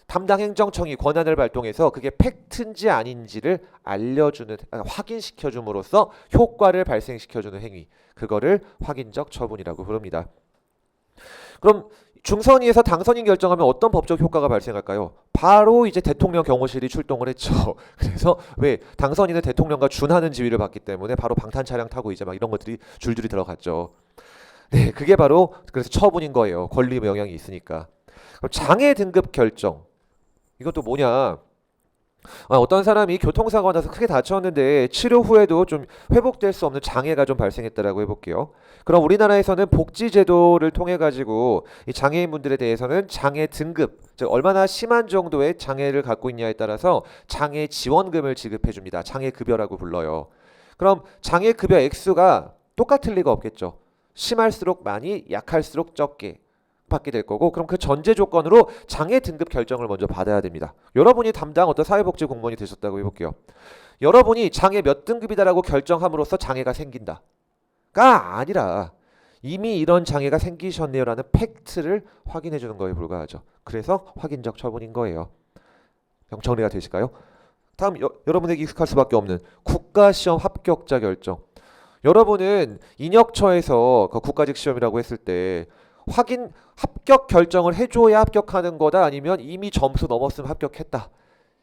담당 행정청이 권한을 발동해서 그게 팩트인지 아닌지를 알려주는, 확인시켜줌으로써 효과를 발생시켜주는 행위. 그거를 확인적 처분이라고 부릅니다. 그럼 중선위에서 당선인 결정하면 어떤 법적 효과가 발생할까요? 바로 이제 대통령 경호실이 출동을 했죠. 그래서 왜 당선인은 대통령과 준하는 지위를 받기 때문에 바로 방탄 차량 타고 이제 막 이런 것들이 줄줄이 들어갔죠. 네, 그게 바로 그래서 처분인 거예요. 권리 영향이 있으니까. 그럼 장애 등급 결정. 이것도 뭐냐? 어떤 사람이 교통사고가 나서 크게 다쳤는데 치료 후에도 좀 회복될 수 없는 장애가 좀 발생했다라고 해볼게요. 그럼 우리나라에서는 복지제도를 통해 가지고 이 장애인분들에 대해서는 장애 등급, 즉 얼마나 심한 정도의 장애를 갖고 있냐에 따라서 장애 지원금을 지급해 줍니다. 장애급여라고 불러요. 그럼 장애급여 액수가 똑같을 리가 없겠죠. 심할수록 많이, 약할수록 적게 받게 될 거고, 그럼 그 전제 조건으로 장애 등급 결정을 먼저 받아야 됩니다. 여러분이 담당 어떤 사회복지 공무원이 되셨다고 해볼게요. 여러분이 장애 몇 등급이다라고 결정함으로써 장애가 생긴다가 아니라 이미 이런 장애가 생기셨네요라는 팩트를 확인해 주는 거에 불과하죠. 그래서 확인적 처분인 거예요. 정리가 되실까요? 다음 여러분에게 익숙할 수밖에 없는 국가시험 합격자 결정. 여러분은 인혁처에서 그 국가직 시험이라고 했을 때 합격 결정을 해줘야 합격하는 거다, 아니면 이미 점수 넘었으면 합격했다.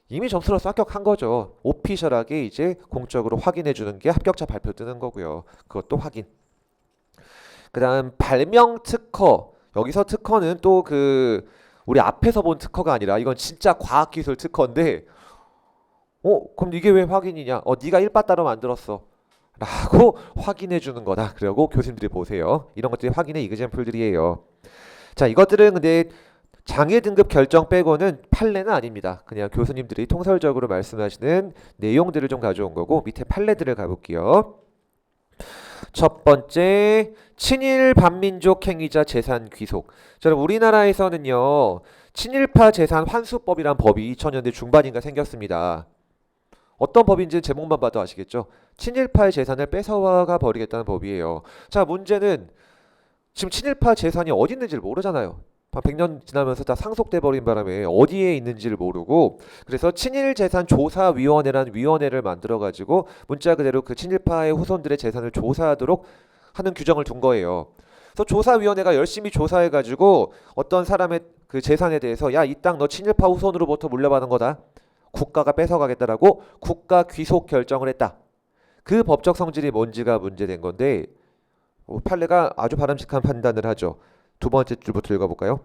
이미 점수 넘어서 합격한 거죠. 오피셜하게 이제 공적으로 확인해 주는 게 합격자 발표 뜨는 거고요. 그것도 확인. 그 다음 발명 특허. 여기서 특허는 또 우리 앞에서 본 특허가 아니라 이건 진짜 과학기술 특허인데 그럼 이게 왜 확인이냐? 네가 일바따로 만들었어 라고 확인해 주는 거다. 그리고 교수님들이 보세요. 이런 것들이 확인의 이그젬플들이에요. 자, 이것들은 근데 장애 등급 결정 빼고는 판례는 아닙니다. 그냥 교수님들이 통설적으로 말씀하시는 내용들을 좀 가져온 거고 밑에 판례들을 가볼게요. 첫 번째, 친일 반민족 행위자 재산 귀속. 자, 우리나라에서는요, 친일파 재산 환수법이란 법이 2000년대 중반인가 생겼습니다. 어떤 법인지 제목만 봐도 아시겠죠? 친일파의 재산을 뺏어가 버리겠다는 법이에요. 자, 문제는 지금 친일파 재산이 어디 있는지를 모르잖아요. 100년 지나면서 다 상속돼 버린 바람에 어디에 있는지를 모르고, 그래서 친일재산조사위원회라는 위원회를 만들어 가지고 문자 그대로 그 친일파의 후손들의 재산을 조사하도록 하는 규정을 둔 거예요. 그래서 조사위원회가 열심히 조사해 가지고 어떤 사람의 그 재산에 대해서 야, 이 땅 너 친일파 후손으로부터 물려받은 거다, 국가가 뺏어가겠다라고 국가 귀속 결정을 했다. 그 법적 성질이 뭔지가 문제된 건데, 판례가 아주 바람직한 판단을 하죠. 두 번째 줄부터 읽어볼까요?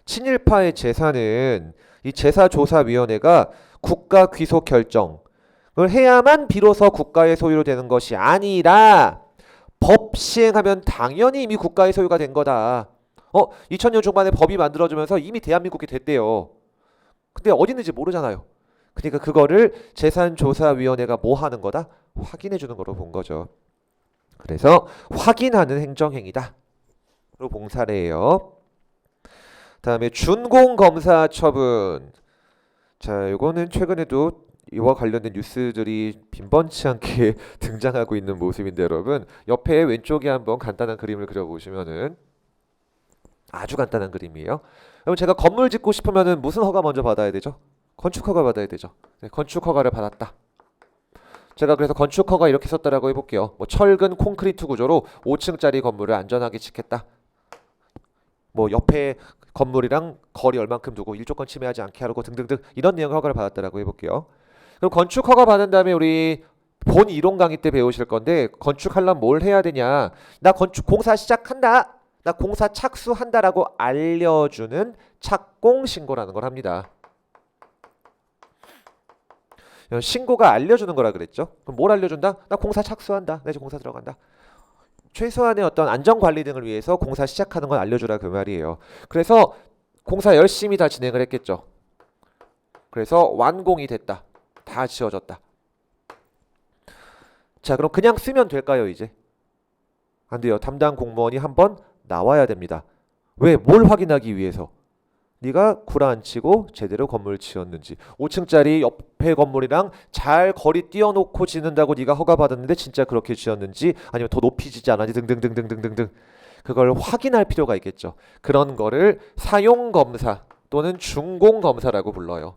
친일파의 재산은 이 제사조사위원회가 국가 귀속 결정을 해야만 비로소 국가의 소유로 되는 것이 아니라 법 시행하면 당연히 이미 국가의 소유가 된 거다. 2000년 중반에 법이 만들어지면서 이미 대한민국이 됐대요. 근데 어디 있는지 모르잖아요. 그러니까 그거를 재산조사위원회가 뭐 하는 거다? 확인해 주는 거로 본 거죠. 그래서 확인하는 행정행위다 로 본 사례예요. 다음에 준공검사 처분. 자, 요거는 최근에도 이와 관련된 뉴스들이 빈번치 않게 등장하고 있는 모습인데, 여러분 옆에 왼쪽에 한번 간단한 그림을 그려보시면은 아주 간단한 그림이에요. 여러분, 제가 건물 짓고 싶으면은 무슨 허가 먼저 받아야 되죠? 건축 허가 받아야 되죠. 네, 건축 허가를 받았다. 제가 그래서 건축 허가 이렇게 썼다라고 해볼게요. 뭐 철근 콘크리트 구조로 5층짜리 건물을 안전하게 짓겠다. 뭐 옆에 건물이랑 거리 얼만큼 두고 일조권 침해하지 않게 하고 등등등 이런 내용 허가를 받았다라고 해볼게요. 그럼 건축 허가 받은 다음에 우리 본 이론 강의 때 배우실 건데, 건축하려면 뭘 해야 되냐? 나 건축 공사 시작한다, 나 공사 착수한다라고 알려주는 착공 신고라는 걸 합니다. 신고가 알려주는 거라 그랬죠. 그럼 뭘 알려준다? 나 공사 착수한다, 나 이제 공사 들어간다. 최소한의 어떤 안전관리 등을 위해서 공사 시작하는 건 알려주라 그 말이에요. 그래서 공사 열심히 다 진행을 했겠죠. 그래서 완공이 됐다. 다 지어졌다. 자, 그럼 그냥 쓰면 될까요, 이제? 안 돼요. 담당 공무원이 한번 나와야 됩니다. 왜? 뭘 확인하기 위해서? 네가 구라앉히고 제대로 건물 지었는지, 5층짜리 옆에 건물이랑 잘 거리 띄워놓고 짓는다고 네가 허가받았는데 진짜 그렇게 지었는지, 아니면 더 높이 짓지 않았는지 등등등등등등등 그걸 확인할 필요가 있겠죠. 그런 거를 사용검사 또는 준공검사라고 불러요.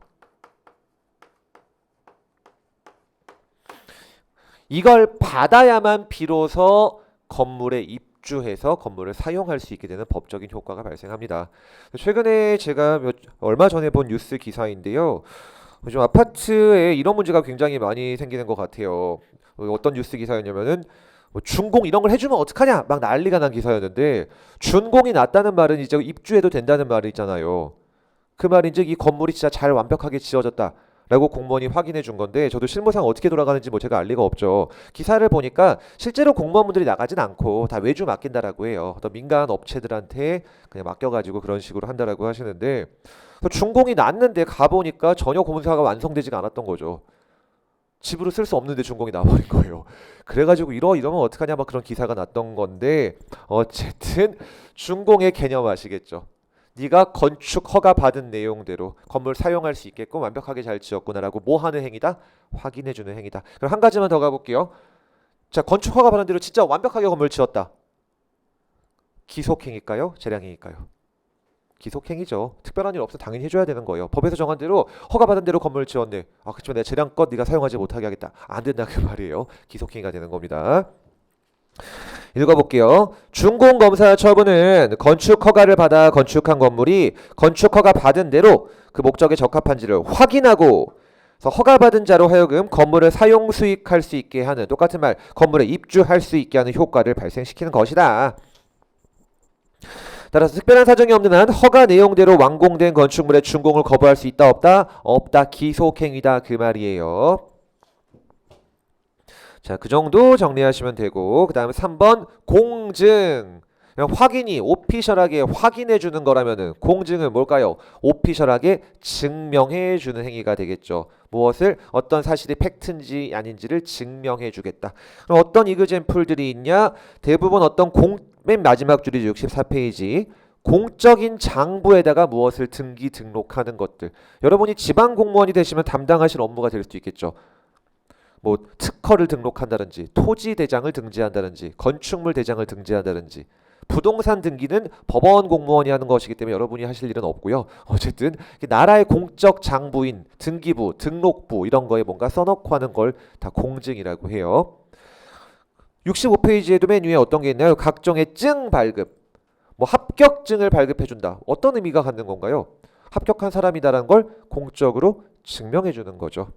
이걸 받아야만 비로소 건물에 입주해서 건물을 사용할 수 있게 되는 법적인 효과가 발생합니다. 최근에 제가 얼마 전에 본 뉴스 기사인데요. 요즘 아파트에 이런 문제가 굉장히 많이 생기는 것 같아요. 어떤 뉴스 기사였냐면은 준공 이런 걸 해주면 어떡하냐 막 난리가 난 기사였는데, 준공이 났다는 말은 이제 입주해도 된다는 말이 있잖아요. 그 말인즉 이 건물이 진짜 잘 완벽하게 지어졌다 라고 공무원이 확인해 준 건데, 저도 실무상 어떻게 돌아가는지 뭐 제가 알 리가 없죠. 기사를 보니까 실제로 공무원분들이 나가진 않고 다 외주 맡긴다라고 해요. 어떤 민간 업체들한테 그냥 맡겨가지고 그런 식으로 한다라고 하시는데, 준공이 났는데 가보니까 전혀 공사가 완성되지가 않았던 거죠. 집으로 쓸 수 없는데 준공이 나버린 거예요. 그래가지고 이러면 어떡하냐 막 그런 기사가 났던 건데, 어쨌든 준공의 개념 아시겠죠? 네가 건축 허가 받은 내용대로 건물 사용할 수 있게끔 완벽하게 잘 지었구나라고 뭐 하는 행위다? 확인해주는 행위다. 그럼 한 가지만 더 가볼게요. 자, 건축 허가 받은 대로 진짜 완벽하게 건물 지었다. 기속행위일까요? 재량행위일까요? 기속행위죠. 특별한 일 없어 당연히 해줘야 되는 거예요. 법에서 정한 대로 허가받은 대로 건물을 지었네. 그렇지만 내가 재량껏 네가 사용하지 못하게 하겠다. 안 된다 그 말이에요. 기속행위가 되는 겁니다. 읽어볼게요. 준공검사 처분은 건축 허가를 받아 건축한 건물이 건축 허가 받은 대로 그 목적에 적합한지를 확인하고, 그래서 허가받은 자로 하여금 건물을 사용 수익할 수 있게 하는, 똑같은 말, 건물에 입주할 수 있게 하는 효과를 발생시키는 것이다. 따라서 특별한 사정이 없는 한 허가 내용대로 완공된 건축물의 준공을 거부할 수 있다 없다? 없다. 기속행위다 그 말이에요. 자, 그 정도 정리하시면 되고, 그 다음에 3번 공증. 확인이 오피셜하게 확인해 주는 거라면은 공증은 뭘까요? 오피셜하게 증명해 주는 행위가 되겠죠. 무엇을 어떤 사실이 팩트인지 아닌지를 증명해 주겠다. 그럼 어떤 이그젬플들이 있냐? 대부분 맨 마지막 줄이 64페이지. 공적인 장부에다가 무엇을 등록하는 것들. 여러분이 지방 공무원이 되시면 담당하실 업무가 될 수도 있겠죠. 뭐 특허를 등록한다든지 토지 대장을 등재한다든지 건축물 대장을 등재한다든지 부동산 등기는 법원 공무원이 하는 것이기 때문에 여러분이 하실 일은 없고요. 어쨌든 나라의 공적 장부인 등기부, 등록부 이런 거에 뭔가 써놓고 하는 걸 다 공증이라고 해요. 65페이지에도 맨 위에 어떤 게 있나요? 각종의 증 발급. 뭐 합격증을 발급해준다. 어떤 의미가 갖는 건가요? 합격한 사람이다라는 걸 공적으로 증명해주는 거죠.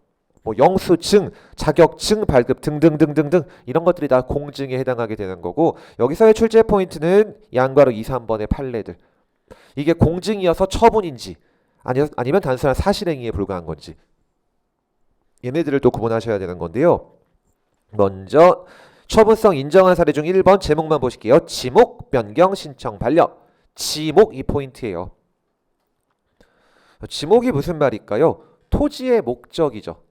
뭐 영수증, 자격증 발급 등등등등등 이런 것들이 다 공증에 해당하게 되는 거고 여기서의 출제 포인트는 양괄호 2, 3번의 판례들. 이게 공증이어서 처분인지 아니면 단순한 사실행위에 불과한 건지 얘네들을 또 구분하셔야 되는 건데요. 먼저 처분성 인정한 사례 중 1번 제목만 보실게요. 지목 변경 신청 반려. 지목 이 포인트예요. 지목이 무슨 말일까요? 토지의 목적이죠.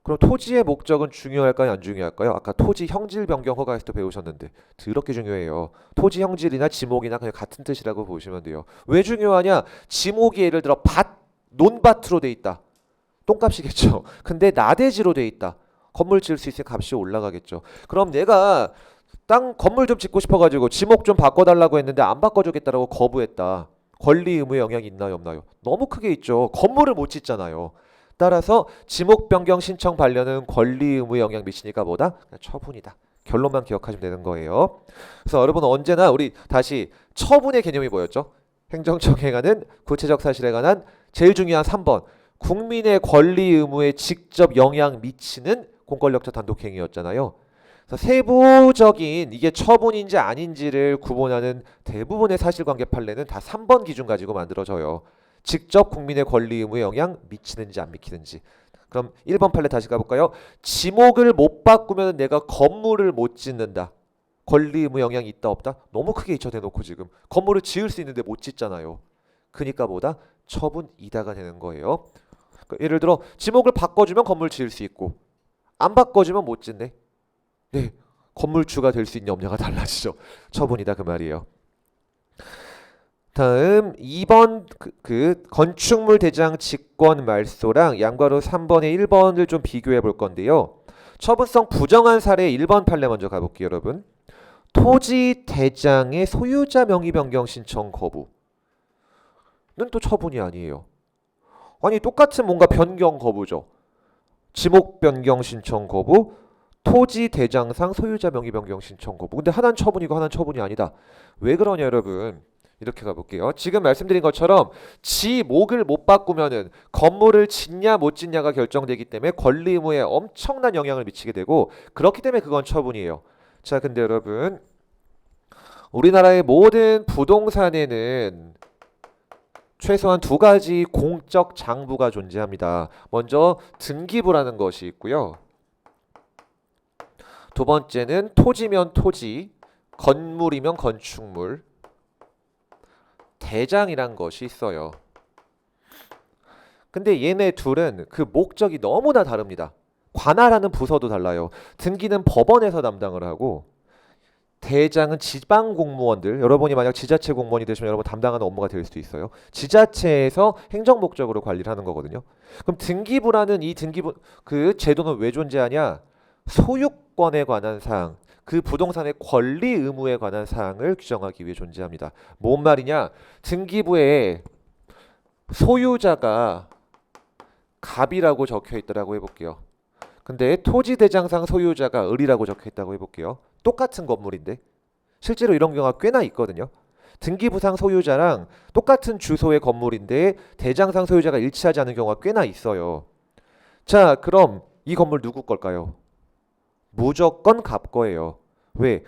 그럼 토지의 목적은 중요할까요? 안 중요할까요? 아까 토지 형질 변경 허가에서도 배우셨는데 더럽게 중요해요. 토지 형질이나 지목이나 그냥 같은 뜻이라고 보시면 돼요. 왜 중요하냐? 지목이 예를 들어 논밭으로 돼 있다. 똥값이겠죠. 근데 나대지로 돼 있다. 건물 지을 수 있으면 값이 올라가겠죠. 그럼 내가 건물 좀 짓고 싶어가지고 지목 좀 바꿔달라고 했는데 안 바꿔주겠다라고 거부했다. 권리 의무의 영향이 있나요 없나요? 너무 크게 있죠. 건물을 못 짓잖아요. 따라서 지목 변경 신청 반려는 권리 의무에 영향 미치니까 뭐다? 그냥 처분이다. 결론만 기억하시면 되는 거예요. 그래서 여러분 언제나 우리 다시 처분의 개념이 뭐였죠? 행정청에 관한 구체적 사실에 관한 제일 중요한 3번 국민의 권리 의무에 직접 영향 미치는 공권력자 단독행위였잖아요. 그래서 세부적인 이게 처분인지 아닌지를 구분하는 대부분의 사실관계 판례는 다 3번 기준 가지고 만들어져요. 직접 국민의 권리 의무에 영향 미치는지 안 미치는지. 그럼 1번 판례 다시 가볼까요? 지목을 못 바꾸면 내가 건물을 못 짓는다. 권리 의무 영향이 있다 없다? 너무 크게 잊혀대놓고 지금 건물을 지을 수 있는데 못 짓잖아요. 그러니까 뭐다? 처분 이다가 되는 거예요. 그러니까 예를 들어 지목을 바꿔주면 건물 지을 수 있고 안 바꿔주면 못 짓네. 네, 건물주가 될 수 있는 없냐가 달라지죠. 처분이다 그 말이에요. 다음 2번 건축물 대장 직권 말소랑 양괄호 3번의 1번을 좀 비교해 볼 건데요. 처분성 부정한 사례 1번 판례 먼저 가볼게요, 여러분. 토지 대장의 소유자 명의 변경 신청 거부는 또 처분이 아니에요. 아니 똑같은 뭔가 변경 거부죠. 지목 변경 신청 거부, 토지 대장상 소유자 명의 변경 신청 거부. 근데 하나는 처분이고 하나는 처분이 아니다. 왜 그러냐 여러분. 이렇게 가볼게요. 지금 말씀드린 것처럼 지목을 못 바꾸면은 건물을 짓냐 못 짓냐가 결정되기 때문에 권리 의무에 엄청난 영향을 미치게 되고 그렇기 때문에 그건 처분이에요. 자, 근데 여러분 우리나라의 모든 부동산에는 최소한 두 가지 공적 장부가 존재합니다. 먼저 등기부라는 것이 있고요. 두 번째는 토지면 토지, 건물이면 건축물, 대장이란 것이 있어요. 근데 얘네 둘은 그 목적이 너무나 다릅니다. 관할하는 부서도 달라요. 등기는 법원에서 담당을 하고 대장은 지방 공무원들, 여러분이 만약 지자체 공무원이 되시면 여러분 담당하는 업무가 될 수도 있어요. 지자체에서 행정 목적으로 관리를 하는 거거든요. 그럼 등기부라는 이 등기부 그 제도는 왜 존재하냐? 소유권에 관한 사항, 그 부동산의 권리 의무에 관한 사항을 규정하기 위해 존재합니다. 뭔 말이냐? 등기부에 소유자가 갑이라고 적혀 있더라고 해볼게요. 근데 토지 대장상 소유자가 을이라고 적혀 있다고 해볼게요. 똑같은 건물인데 실제로 이런 경우가 꽤나 있거든요. 등기부상 소유자랑 똑같은 주소의 건물인데 대장상 소유자가 일치하지 않는 경우가 꽤나 있어요. 자, 그럼 이 건물 누구 걸까요? 무조건 갑 거예요. 왜?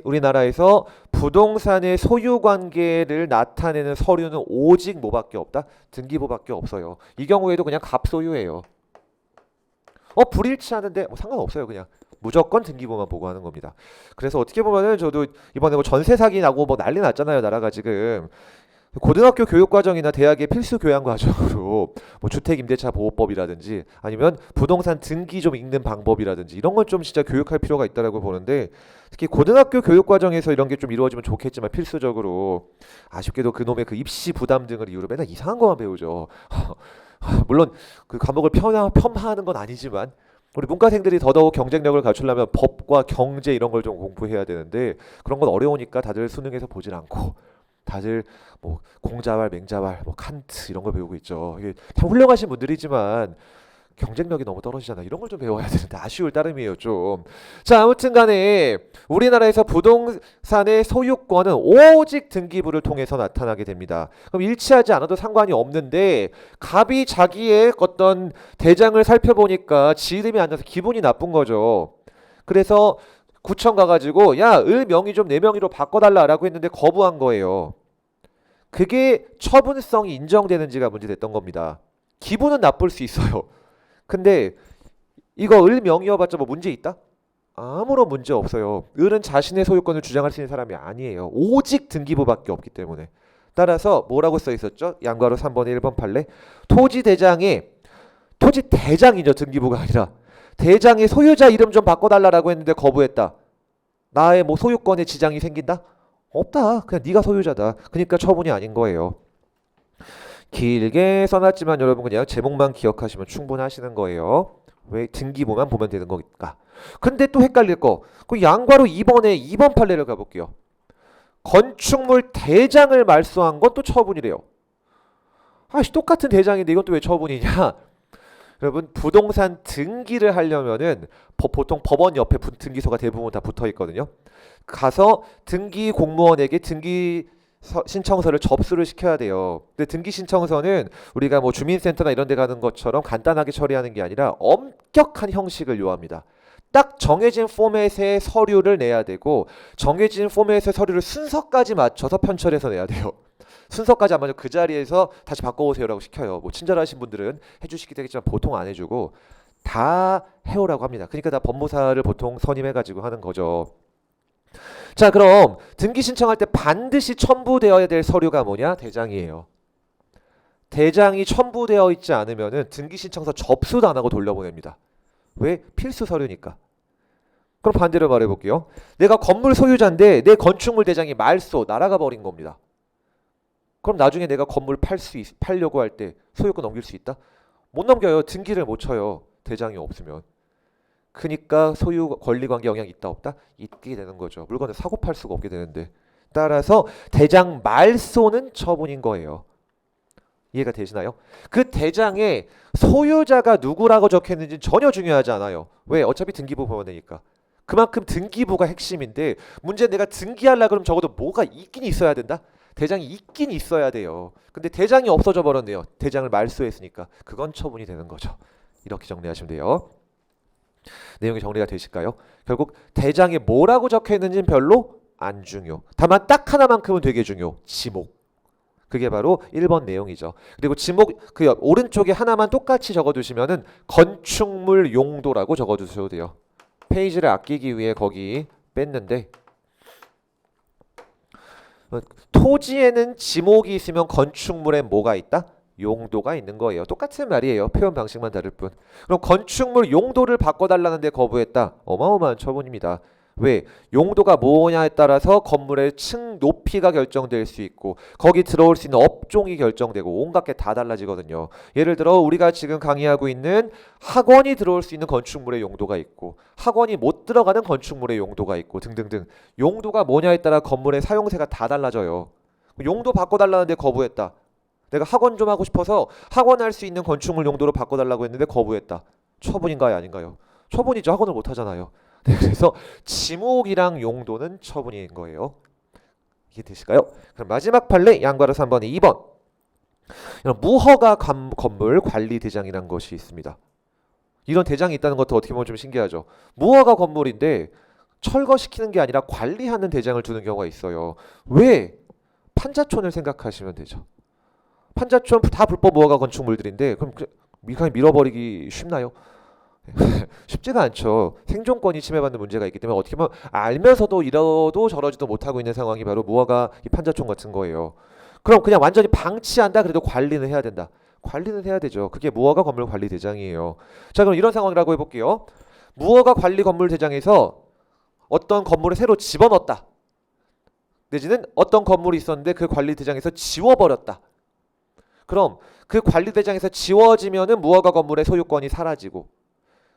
우리나라에서 부동산의 소유 관계를 나타내는 서류는 오직 뭐밖에 없다? 등기부밖에 없어요. 이 경우에도 그냥 갑 소유예요. 불일치하는데 뭐 상관없어요. 그냥 무조건 등기부만 보고 하는 겁니다. 그래서 어떻게 보면은 저도 이번에 뭐 전세 사기 나고 뭐 난리 났잖아요, 나라가 지금. 고등학교 교육 과정이나 대학의 필수 교양 과정으로 뭐 주택 임대차 보호법이라든지 아니면 부동산 등기 좀 읽는 방법이라든지 이런 건 좀 진짜 교육할 필요가 있다라고 보는데, 특히 고등학교 교육 과정에서 이런 게 좀 이루어지면 좋겠지만 필수적으로 아쉽게도 그놈의 그 입시 부담 등을 이유로 맨날 이상한 것만 배우죠. 물론 그 과목을 폄하하는 건 아니지만 우리 문과생들이 더더욱 경쟁력을 갖추려면 법과 경제 이런 걸 좀 공부해야 되는데 그런 건 어려우니까 다들 수능에서 보질 않고 다들 뭐 공자왈, 맹자왈, 뭐 칸트 이런 걸 배우고 있죠. 이게 참 훌륭하신 분들이지만 경쟁력이 너무 떨어지잖아. 이런 걸 좀 배워야 되는데 아쉬울 따름이에요, 좀. 자, 아무튼 간에 우리나라에서 부동산의 소유권은 오직 등기부를 통해서 나타나게 됩니다. 그럼 일치하지 않아도 상관이 없는데 갑이 자기의 어떤 대장을 살펴보니까 지 이름이 안 나서 기분이 나쁜 거죠. 그래서 구청 가가지고 야, 을 명의 좀 내 명의로 바꿔달라라고 했는데 거부한 거예요. 그게 처분성이 인정되는지가 문제됐던 겁니다. 기분은 나쁠 수 있어요. 근데 이거 을 명의여봤자 뭐 문제 있다? 아무런 문제 없어요. 을은 자신의 소유권을 주장할 수 있는 사람이 아니에요. 오직 등기부밖에 없기 때문에. 따라서 뭐라고 써 있었죠? 양가로 3번에 1번 판례. 토지 대장이죠. 등기부가 아니라. 대장의 소유자 이름 좀 바꿔달라고 했는데 거부했다. 나의 뭐 소유권에 지장이 생긴다? 없다. 그냥 네가 소유자다. 그러니까 처분이 아닌 거예요. 길게 써놨지만 여러분 그냥 제목만 기억하시면 충분하시는 거예요. 왜? 등기부만 보면 되는 거니까. 근데 또 헷갈릴 거. 그 양과로 2번에 2번 판례를 가볼게요. 건축물 대장을 말소한 건 또 처분이래요. 아씨, 똑같은 대장인데 이건 또 왜 처분이냐? 여러분, 부동산 등기를 하려면은 보통 법원 옆에 등기소가 대부분 다 붙어 있거든요. 가서 등기 공무원에게 등기 신청서를 접수를 시켜야 돼요. 근데 등기 신청서는 우리가 뭐 주민센터나 이런 데 가는 것처럼 간단하게 처리하는 게 아니라 엄격한 형식을 요합니다. 딱 정해진 포맷의 서류를 내야 되고 정해진 포맷의 서류를 순서까지 맞춰서 편철해서 내야 돼요. 순서까지 안 맞으면 그 자리에서 다시 바꿔오세요라고 시켜요. 뭐 친절하신 분들은 해주시기도 하겠지만 보통 안 해주고 다 해오라고 합니다. 그러니까 다 법무사를 보통 선임해가지고 하는 거죠. 자, 그럼 등기 신청할 때 반드시 첨부되어야 될 서류가 뭐냐? 대장이에요. 대장이 첨부되어 있지 않으면은 등기 신청서 접수도 안 하고 돌려보냅니다. 왜? 필수 서류니까. 그럼 반대로 말해볼게요. 내가 건물 소유자인데 내 건축물 대장이 말소 날아가 버린 겁니다. 그럼 나중에 내가 건물 팔려고 할 때 소유권 넘길 수 있다? 못 넘겨요. 등기를 못 쳐요. 대장이 없으면. 그러니까 소유 권리관계 영향이 있다 없다? 있게 되는 거죠. 물건을 사고 팔 수가 없게 되는데. 따라서 대장 말소는 처분인 거예요. 이해가 되시나요? 그 대장에 소유자가 누구라고 적혀있는지 전혀 중요하지 않아요. 왜? 어차피 등기부 보면 되니까. 그만큼 등기부가 핵심인데 문제는 내가 등기하려고 그러면 적어도 뭐가 있긴 있어야 된다? 대장이 있긴 있어야 돼요. 근데 대장이 없어져 버렸네요. 대장을 말소했으니까. 그건 처분이 되는 거죠. 이렇게 정리하시면 돼요. 내용이 정리가 되실까요? 결국 대장에 뭐라고 적혀있는지는 별로 안 중요. 다만 딱 하나만큼은 되게 중요. 지목. 그게 바로 1번 내용이죠. 그리고 지목 그 오른쪽에 하나만 똑같이 적어두시면은 건축물 용도라고 적어두셔도 돼요. 페이지를 아끼기 위해 거기 뺐는데 토지에는 지목이 있으면 건축물에 뭐가 있다? 용도가 있는 거예요. 똑같은 말이에요. 표현 방식만 다를 뿐. 그럼 건축물 용도를 바꿔달라는데 거부했다. 어마어마한 처분입니다. 왜? 용도가 뭐냐에 따라서 건물의 층 높이가 결정될 수 있고 거기 들어올 수 있는 업종이 결정되고 온갖 게 다 달라지거든요. 예를 들어 우리가 지금 강의하고 있는 학원이 들어올 수 있는 건축물의 용도가 있고 학원이 못 들어가는 건축물의 용도가 있고 등등등. 용도가 뭐냐에 따라 건물의 사용세가 다 달라져요. 용도 바꿔달라는데 거부했다. 내가 학원 좀 하고 싶어서 학원 할 수 있는 건축물 용도로 바꿔달라고 했는데 거부했다. 처분인가요? 아닌가요? 처분이죠. 학원을 못 하잖아요. 네, 그래서 지목이랑 용도는 처분인 거예요. 이해 되실까요? 그럼 마지막 판례 양과로 3번에 2번. 무허가 건물 관리 대장이라는 것이 있습니다. 이런 대장이 있다는 것도 어떻게 보면 좀 신기하죠. 무허가 건물인데 철거시키는 게 아니라 관리하는 대장을 두는 경우가 있어요. 왜? 판자촌을 생각하시면 되죠. 판자촌 다 불법 무허가 건축물들인데 그럼 그냥 밀어버리기 쉽나요? 쉽지가 않죠. 생존권이 침해받는 문제가 있기 때문에 어떻게 보면 알면서도 이러도 저러지도 못하고 있는 상황이 바로 무허가 이 판자총 같은 거예요. 그럼 그냥 완전히 방치한다 그래도 관리는 해야 된다. 관리는 해야 되죠. 그게 무허가 건물 관리 대장이에요. 자, 그럼 이런 상황이라고 해볼게요. 무허가 관리 건물 대장에서 어떤 건물을 새로 집어넣었다. 내지는 어떤 건물이 있었는데 그 관리 대장에서 지워버렸다. 그럼 그 관리 대장에서 지워지면은 무허가 건물의 소유권이 사라지고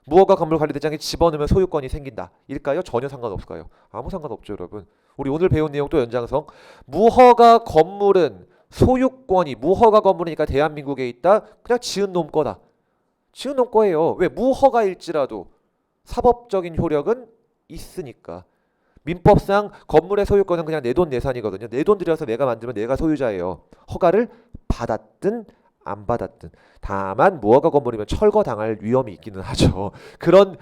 무허가 건물 관리 대장에 집어넣으면 소유권이 생긴다. 일까요? 전혀 상관없을까요? 아무 상관없죠, 여러분. 우리 오늘 배운 내용 또 연장성. 무허가 건물은 소유권이 무허가 건물이니까 대한민국에 있다. 그냥 지은 놈 거다. 지은 놈 거예요. 왜? 무허가일지라도 사법적인 효력은 있으니까. 민법상 건물의 소유권은 그냥 내 돈 내산이거든요. 내 돈 들여서 내가 만들면 내가 소유자예요. 허가를 받았든 안 받았든. 다만 무허가 건물이면 철거당할 위험이 있기는 하죠. 그런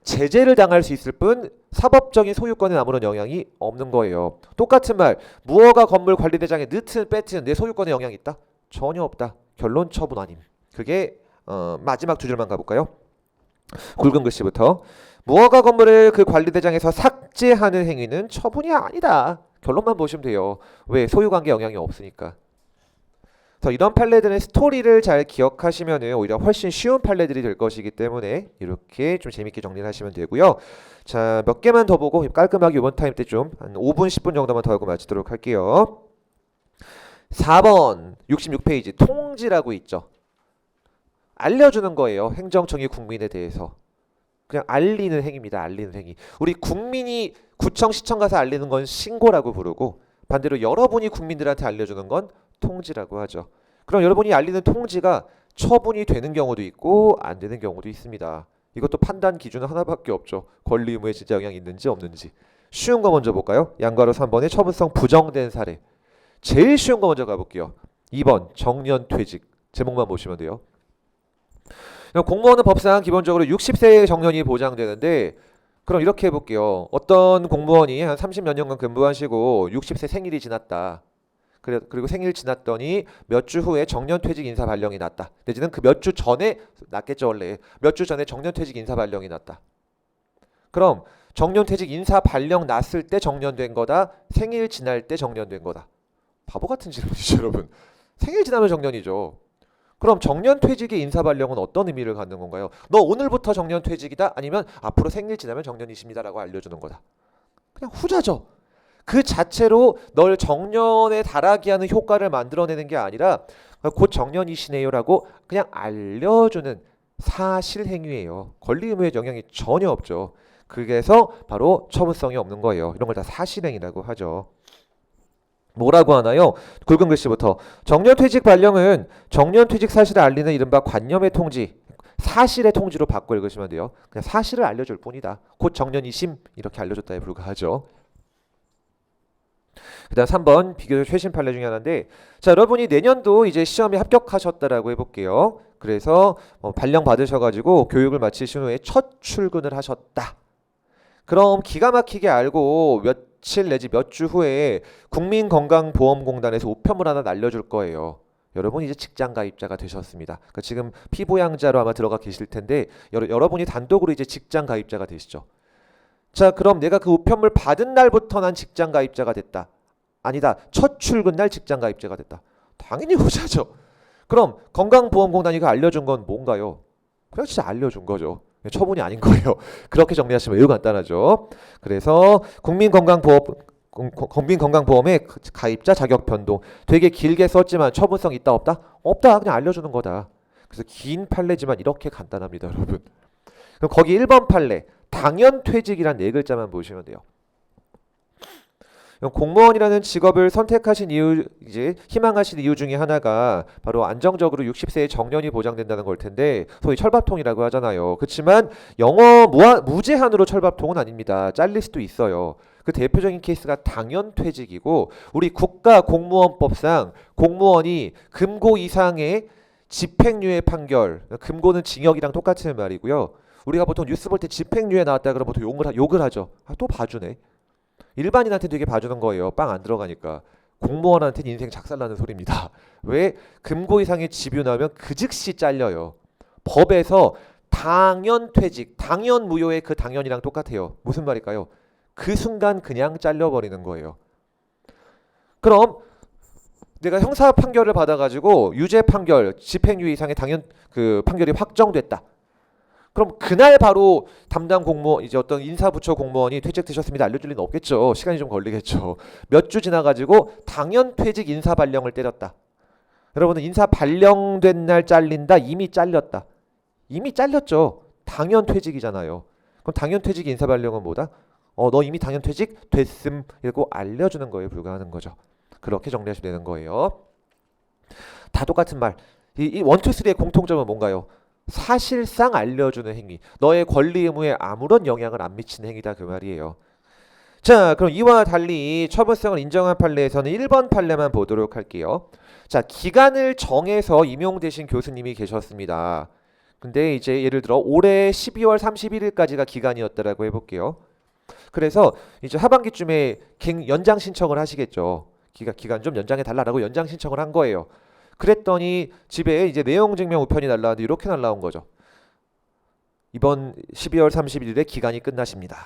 제재를 당할 수 있을 뿐 사법적인 소유권에 아무런 영향이 없는 거예요. 똑같은 말, 무허가 건물 관리대장에 넣든 빼든 내 소유권에 영향이 있다? 전혀 없다. 결론 처분 아님. 그게 마지막 두 줄만 가볼까요? 굵은 글씨부터. 무허가 건물을 그 관리대장에서 삭제하는 행위는 처분이 아니다. 결론만 보시면 돼요. 왜? 소유관계 영향이 없으니까. 그래서 이런 판례들은 스토리를 잘 기억하시면 오히려 훨씬 쉬운 판례들이 될 것이기 때문에 이렇게 좀 재밌게 정리를 하시면 되고요. 자, 몇 개만 더 보고 깔끔하게 이번 타임 때 좀 한 5분 10분 정도만 더 하고 마치도록 할게요. 4번 66페이지 통지라고 있죠. 알려주는 거예요. 행정청이 국민에 대해서. 그냥 알리는 행위입니다. 알리는 행위. 우리 국민이 구청, 시청 가서 알리는 건 신고라고 부르고 반대로 여러분이 국민들한테 알려주는 건 통지라고 하죠. 그럼 여러분이 알리는 통지가 처분이 되는 경우도 있고 안 되는 경우도 있습니다. 이것도 판단 기준은 하나밖에 없죠. 권리 의무에 진짜 영향이 있는지 없는지. 쉬운 거 먼저 볼까요? 양가로 3번의 처분성 부정된 사례. 제일 쉬운 거 먼저 가볼게요. 2번 정년퇴직. 제목만 보시면 돼요. 공무원은 법상 기본적으로 60세의 정년이 보장되는데 그럼 이렇게 해볼게요. 어떤 공무원이 한 30몇 년간 근무하시고 60세 생일이 지났다. 그리고 생일 지났더니 몇 주 후에 정년퇴직 인사 발령이 났다. 내지는 그 몇 주 전에 났겠죠 원래. 몇 주 전에 정년퇴직 인사 발령이 났다. 그럼 정년퇴직 인사 발령 났을 때 정년된 거다. 생일 지날 때 정년된 거다. 바보 같은 질문이죠 여러분. 생일 지나면 정년이죠. 그럼 정년퇴직의 인사 발령은 어떤 의미를 갖는 건가요? 너 오늘부터 정년퇴직이다? 아니면 앞으로 생일 지나면 정년이십니다라고 알려주는 거다. 그냥 후자죠. 그 자체로 널 정년에 달하게 하는 효과를 만들어내는 게 아니라 곧 정년이시네요라고 그냥 알려주는 사실 행위예요. 권리 의무에 영향이 전혀 없죠. 그래서 바로 처분성이 없는 거예요. 이런 걸 다 사실행위라고 하죠. 뭐라고 하나요? 굵은 글씨부터. 정년퇴직 발령은 정년퇴직 사실을 알리는 이른바 관념의 통지, 사실의 통지로 바꿔 읽으시면 돼요. 그냥 사실을 알려줄 뿐이다. 곧 정년이심 이렇게 알려줬다에 불과하죠. 그 다음 3번 비교적 최신 판례 중에 하나인데 자 여러분이 내년도 이제 시험에 합격하셨다라고 해볼게요. 그래서 발령 받으셔가지고 교육을 마치신 후에 첫 출근을 하셨다. 그럼 기가 막히게 알고 며칠 내지 몇 주 후에 국민건강보험공단에서 우편물 하나 날려줄 거예요. 여러분 이제 직장 가입자가 되셨습니다. 그러니까 지금 피보양자로 아마 들어가 계실 텐데 여러분이 단독으로 이제 직장 가입자가 되시죠. 자 그럼 내가 그 우편물 받은 날부터 난 직장 가입자가 됐다. 아니다. 첫 출근 날 직장 가입자가 됐다. 당연히 후자죠. 그럼 건강보험공단이 그 알려준 건 뭔가요? 그냥 진짜 알려준 거죠. 처분이 아닌 거예요. 그렇게 정리하시면 매우 간단하죠. 그래서 국민건강보험의 가입자 자격 변동 되게 길게 썼지만 처분성 있다 없다? 없다. 그냥 알려주는 거다. 그래서 긴 판례지만 이렇게 간단합니다, 여러분. 그럼 거기 1번 판례 당연퇴직이란 네 글자만 보시면 돼요. 공무원이라는 직업을 선택하신 이유, 이제 희망하신 이유 중에 하나가 바로 안정적으로 60세의 정년이 보장된다는 걸 텐데 소위 철밥통이라고 하잖아요. 그렇지만 영어 무제한으로 철밥통은 아닙니다. 잘릴 수도 있어요. 그 대표적인 케이스가 당연퇴직이고 우리 국가공무원법상 공무원이 금고 이상의 집행유예 판결, 금고는 징역이랑 똑같은 말이고요. 우리가 보통 뉴스 볼 때 집행유예 나왔다 그러면 보통 욕을 하죠. 또 봐주네. 일반인한테 되게 봐주는 거예요. 빵 안 들어가니까. 공무원한테는 인생 작살나는 소리입니다. 왜? 금고 이상의 집유 나오면 그 즉시 잘려요. 법에서 당연퇴직, 당연무효의 그 당연이랑 똑같아요. 무슨 말일까요? 그 순간 그냥 잘려버리는 거예요. 그럼 내가 형사 판결을 받아가지고 유죄 판결, 집행유예 이상의 당연 그 판결이 확정됐다. 그럼 그날 바로 담당 공무원, 이제 어떤 인사부처 공무원이 퇴직되셨습니다 알려줄 리는 없겠죠. 시간이 좀 걸리겠죠. 몇 주 지나가지고 당연퇴직 인사발령을 때렸다. 여러분은 인사 발령된 날 잘린다, 이미 잘렸다. 이미 잘렸죠. 당연퇴직이잖아요. 그럼 당연퇴직 인사발령은 뭐다? 너 이미 당연퇴직 됐음 이러고 알려주는 거에 불과하는 거죠. 그렇게 정리하시면 되는 거예요. 다 똑같은 말. 이 1, 2, 3의 공통점은 뭔가요? 사실상 알려주는 행위. 너의 권리 의무에 아무런 영향을 안 미치는 행위다 그 말이에요. 자, 그럼 이와 달리 처분성을 인정한 판례에서는 1번 판례만 보도록 할게요. 자, 기간을 정해서 임용되신 교수님이 계셨습니다. 근데 이제 예를 들어 올해 12월 31일까지가 기간이었다라고 해볼게요. 그래서 이제 하반기쯤에 연장 신청을 하시겠죠. 기간 좀 연장해 달라라고 연장 신청을 한 거예요. 그랬더니 집에 이제 내용 증명 우편이 날라왔는데 이렇게 날라온 거죠. 이번 12월 31일에 기간이 끝나십니다.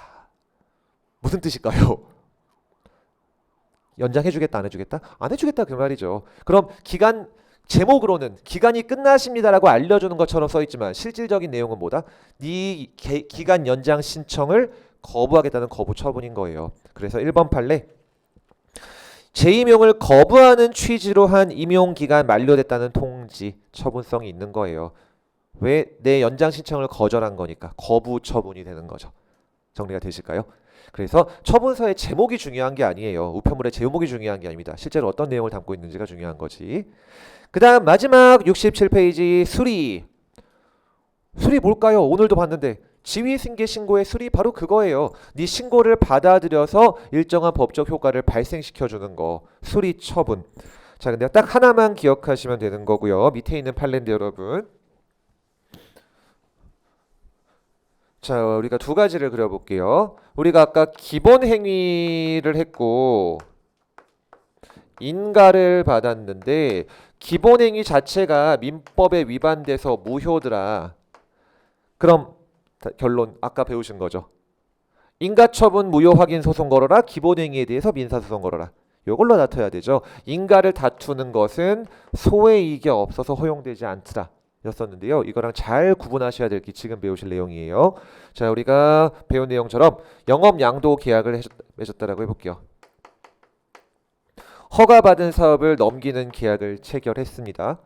무슨 뜻일까요? 연장해주겠다, 안 해주겠다? 안 해주겠다 그 말이죠. 그럼 기간 제목으로는 기간이 끝나십니다라고 알려주는 것처럼 써있지만 실질적인 내용은 뭐다? 네 기간 연장 신청을 거부하겠다는 거부 처분인 거예요. 그래서 1번 판례 재임용을 거부하는 취지로 한 임용기간 만료됐다는 통지 처분성이 있는 거예요. 왜? 내 연장 신청을 거절한 거니까 거부 처분이 되는 거죠. 정리가 되실까요? 그래서 처분서의 제목이 중요한 게 아니에요. 우편물의 제목이 중요한 게 아닙니다. 실제로 어떤 내용을 담고 있는지가 중요한 거지. 그 다음 마지막 67페이지 수리. 수리 뭘까요? 오늘도 봤는데 지위승계 신고의 수리 바로 그거예요. 네 신고를 받아들여서 일정한 법적 효과를 발생시켜주는 거. 수리 처분. 자, 근데 딱 하나만 기억하시면 되는 거고요. 밑에 있는 판례인데 여러분. 자, 우리가 두 가지를 그려볼게요. 우리가 아까 기본 행위를 했고 인가를 받았는데 기본 행위 자체가 민법에 위반돼서 무효더라. 그럼 결론 아까 배우신 거죠. 인가처분 무효 확인 소송 걸어라. 기본 행위에 대해서 민사소송 걸어라. 이걸로 다퉈야 되죠. 인가를 다투는 것은 소의 이익이 없어서 허용되지 않더라. 였었는데요. 이거랑 잘 구분하셔야 될 게 지금 배우실 내용이에요. 자, 우리가 배운 내용처럼 영업 양도 계약을 맺었다라고 해볼게요. 허가받은 사업을 넘기는 계약을 체결했습니다.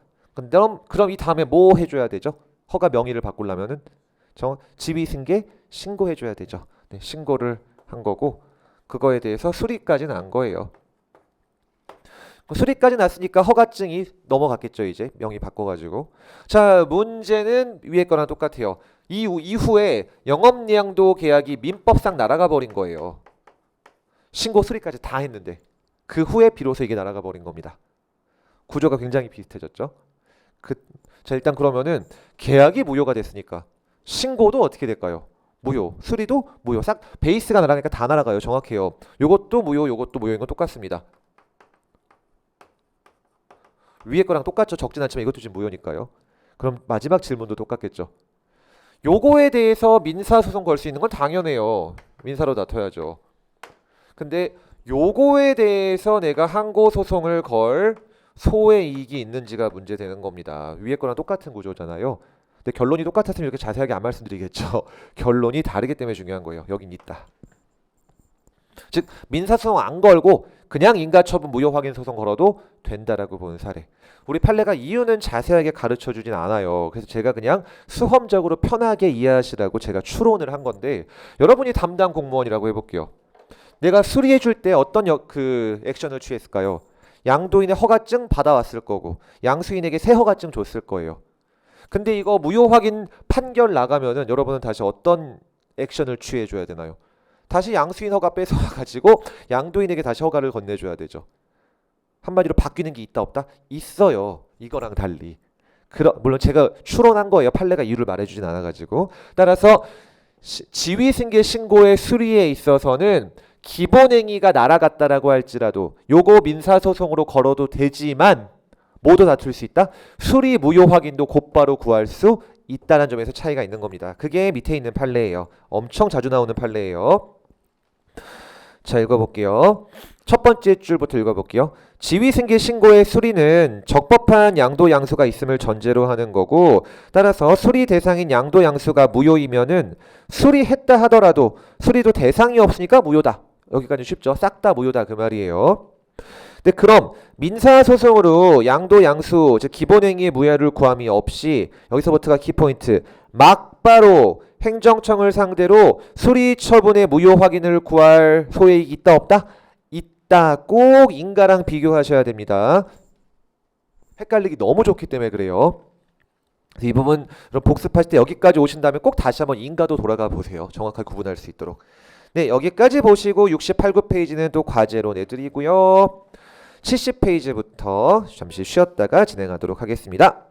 그럼 이 다음에 뭐 해줘야 되죠? 허가 명의를 바꾸려면은 지위승계 신고해줘야 되죠. 네, 신고를 한 거고 그거에 대해서 수리까지 난 거예요. 수리까지 났으니까 허가증이 넘어갔겠죠. 이제 명의 바꿔가지고. 자, 문제는 위에 거랑 똑같아요. 이후에 영업양도 계약이 민법상 날아가 버린 거예요. 신고 수리까지 다 했는데 그 후에 비로소 이게 날아가 버린 겁니다. 구조가 굉장히 비슷해졌죠. 자, 일단 그러면은 계약이 무효가 됐으니까 신고도 어떻게 될까요? 무효. 수리도 무효. 싹 베이스가 날아가니까 다 날아가요. 정확해요. 요것도 무효, 요것도 무효인 건 똑같습니다. 위에 거랑 똑같죠. 적진 않지만 이것도 지금 무효니까요. 그럼 마지막 질문도 똑같겠죠. 요거에 대해서 민사소송 걸 수 있는 건 당연해요. 민사로 다퉈야죠. 근데 요거에 대해서 내가 항고소송을 걸 소의 이익이 있는지가 문제되는 겁니다. 위에 거랑 똑같은 구조잖아요. 근데 결론이 똑같았으면 이렇게 자세하게 안 말씀드리겠죠. 결론이 다르기 때문에 중요한 거예요. 여긴 있다. 즉 민사소송 안 걸고 그냥 인가처분 무효 확인 소송 걸어도 된다라고 보는 사례. 우리 판례가 이유는 자세하게 가르쳐주진 않아요. 그래서 제가 그냥 수험적으로 편하게 이해하시라고 제가 추론을 한 건데 여러분이 담당 공무원이라고 해볼게요. 내가 수리해줄 때 어떤 액션을 취했을까요? 양도인의 허가증 받아왔을 거고 양수인에게 새 허가증 줬을 거예요. 근데 이거 무효 확인 판결 나가면은 여러분은 다시 어떤 액션을 취해줘야 되나요? 다시 양수인 허가 뺏어와가지고 양도인에게 다시 허가를 건네줘야 되죠. 한마디로 바뀌는 게 있다 없다? 있어요. 이거랑 달리. 물론 제가 추론한 거예요. 판례가 이유를 말해주진 않아가지고. 따라서 지위승계 신고의 수리에 있어서는 기본행위가 날아갔다라고 할지라도 요거 민사소송으로 걸어도 되지만 모두 다툴 수 있다? 수리 무효 확인도 곧바로 구할 수 있다는 점에서 차이가 있는 겁니다. 그게 밑에 있는 판례예요. 엄청 자주 나오는 판례예요. 자, 읽어볼게요. 첫 번째 줄부터 읽어볼게요. 지위승계 신고의 수리는 적법한 양도 양수가 있음을 전제로 하는 거고, 따라서 수리 대상인 양도 양수가 무효이면은 수리했다 하더라도 수리도 대상이 없으니까 무효다. 여기까지 쉽죠? 싹 다 무효다 그 말이에요. 근데 그럼 민사소송으로 양도 양수 즉 기본행위의 무효를 구함이 없이 여기서부터가 키포인트 막바로 행정청을 상대로 수리 처분의 무효 확인을 구할 소액이 있다 없다? 있다. 꼭 인가랑 비교하셔야 됩니다. 헷갈리기 너무 좋기 때문에 그래요. 그래서 이 부분 복습하실 때 여기까지 오신 다음에 꼭 다시 한번 인가도 돌아가 보세요. 정확하게 구분할 수 있도록. 네, 여기까지 보시고 68, 9페이지는 또 과제로 내드리고요. 70페이지부터 잠시 쉬었다가 진행하도록 하겠습니다.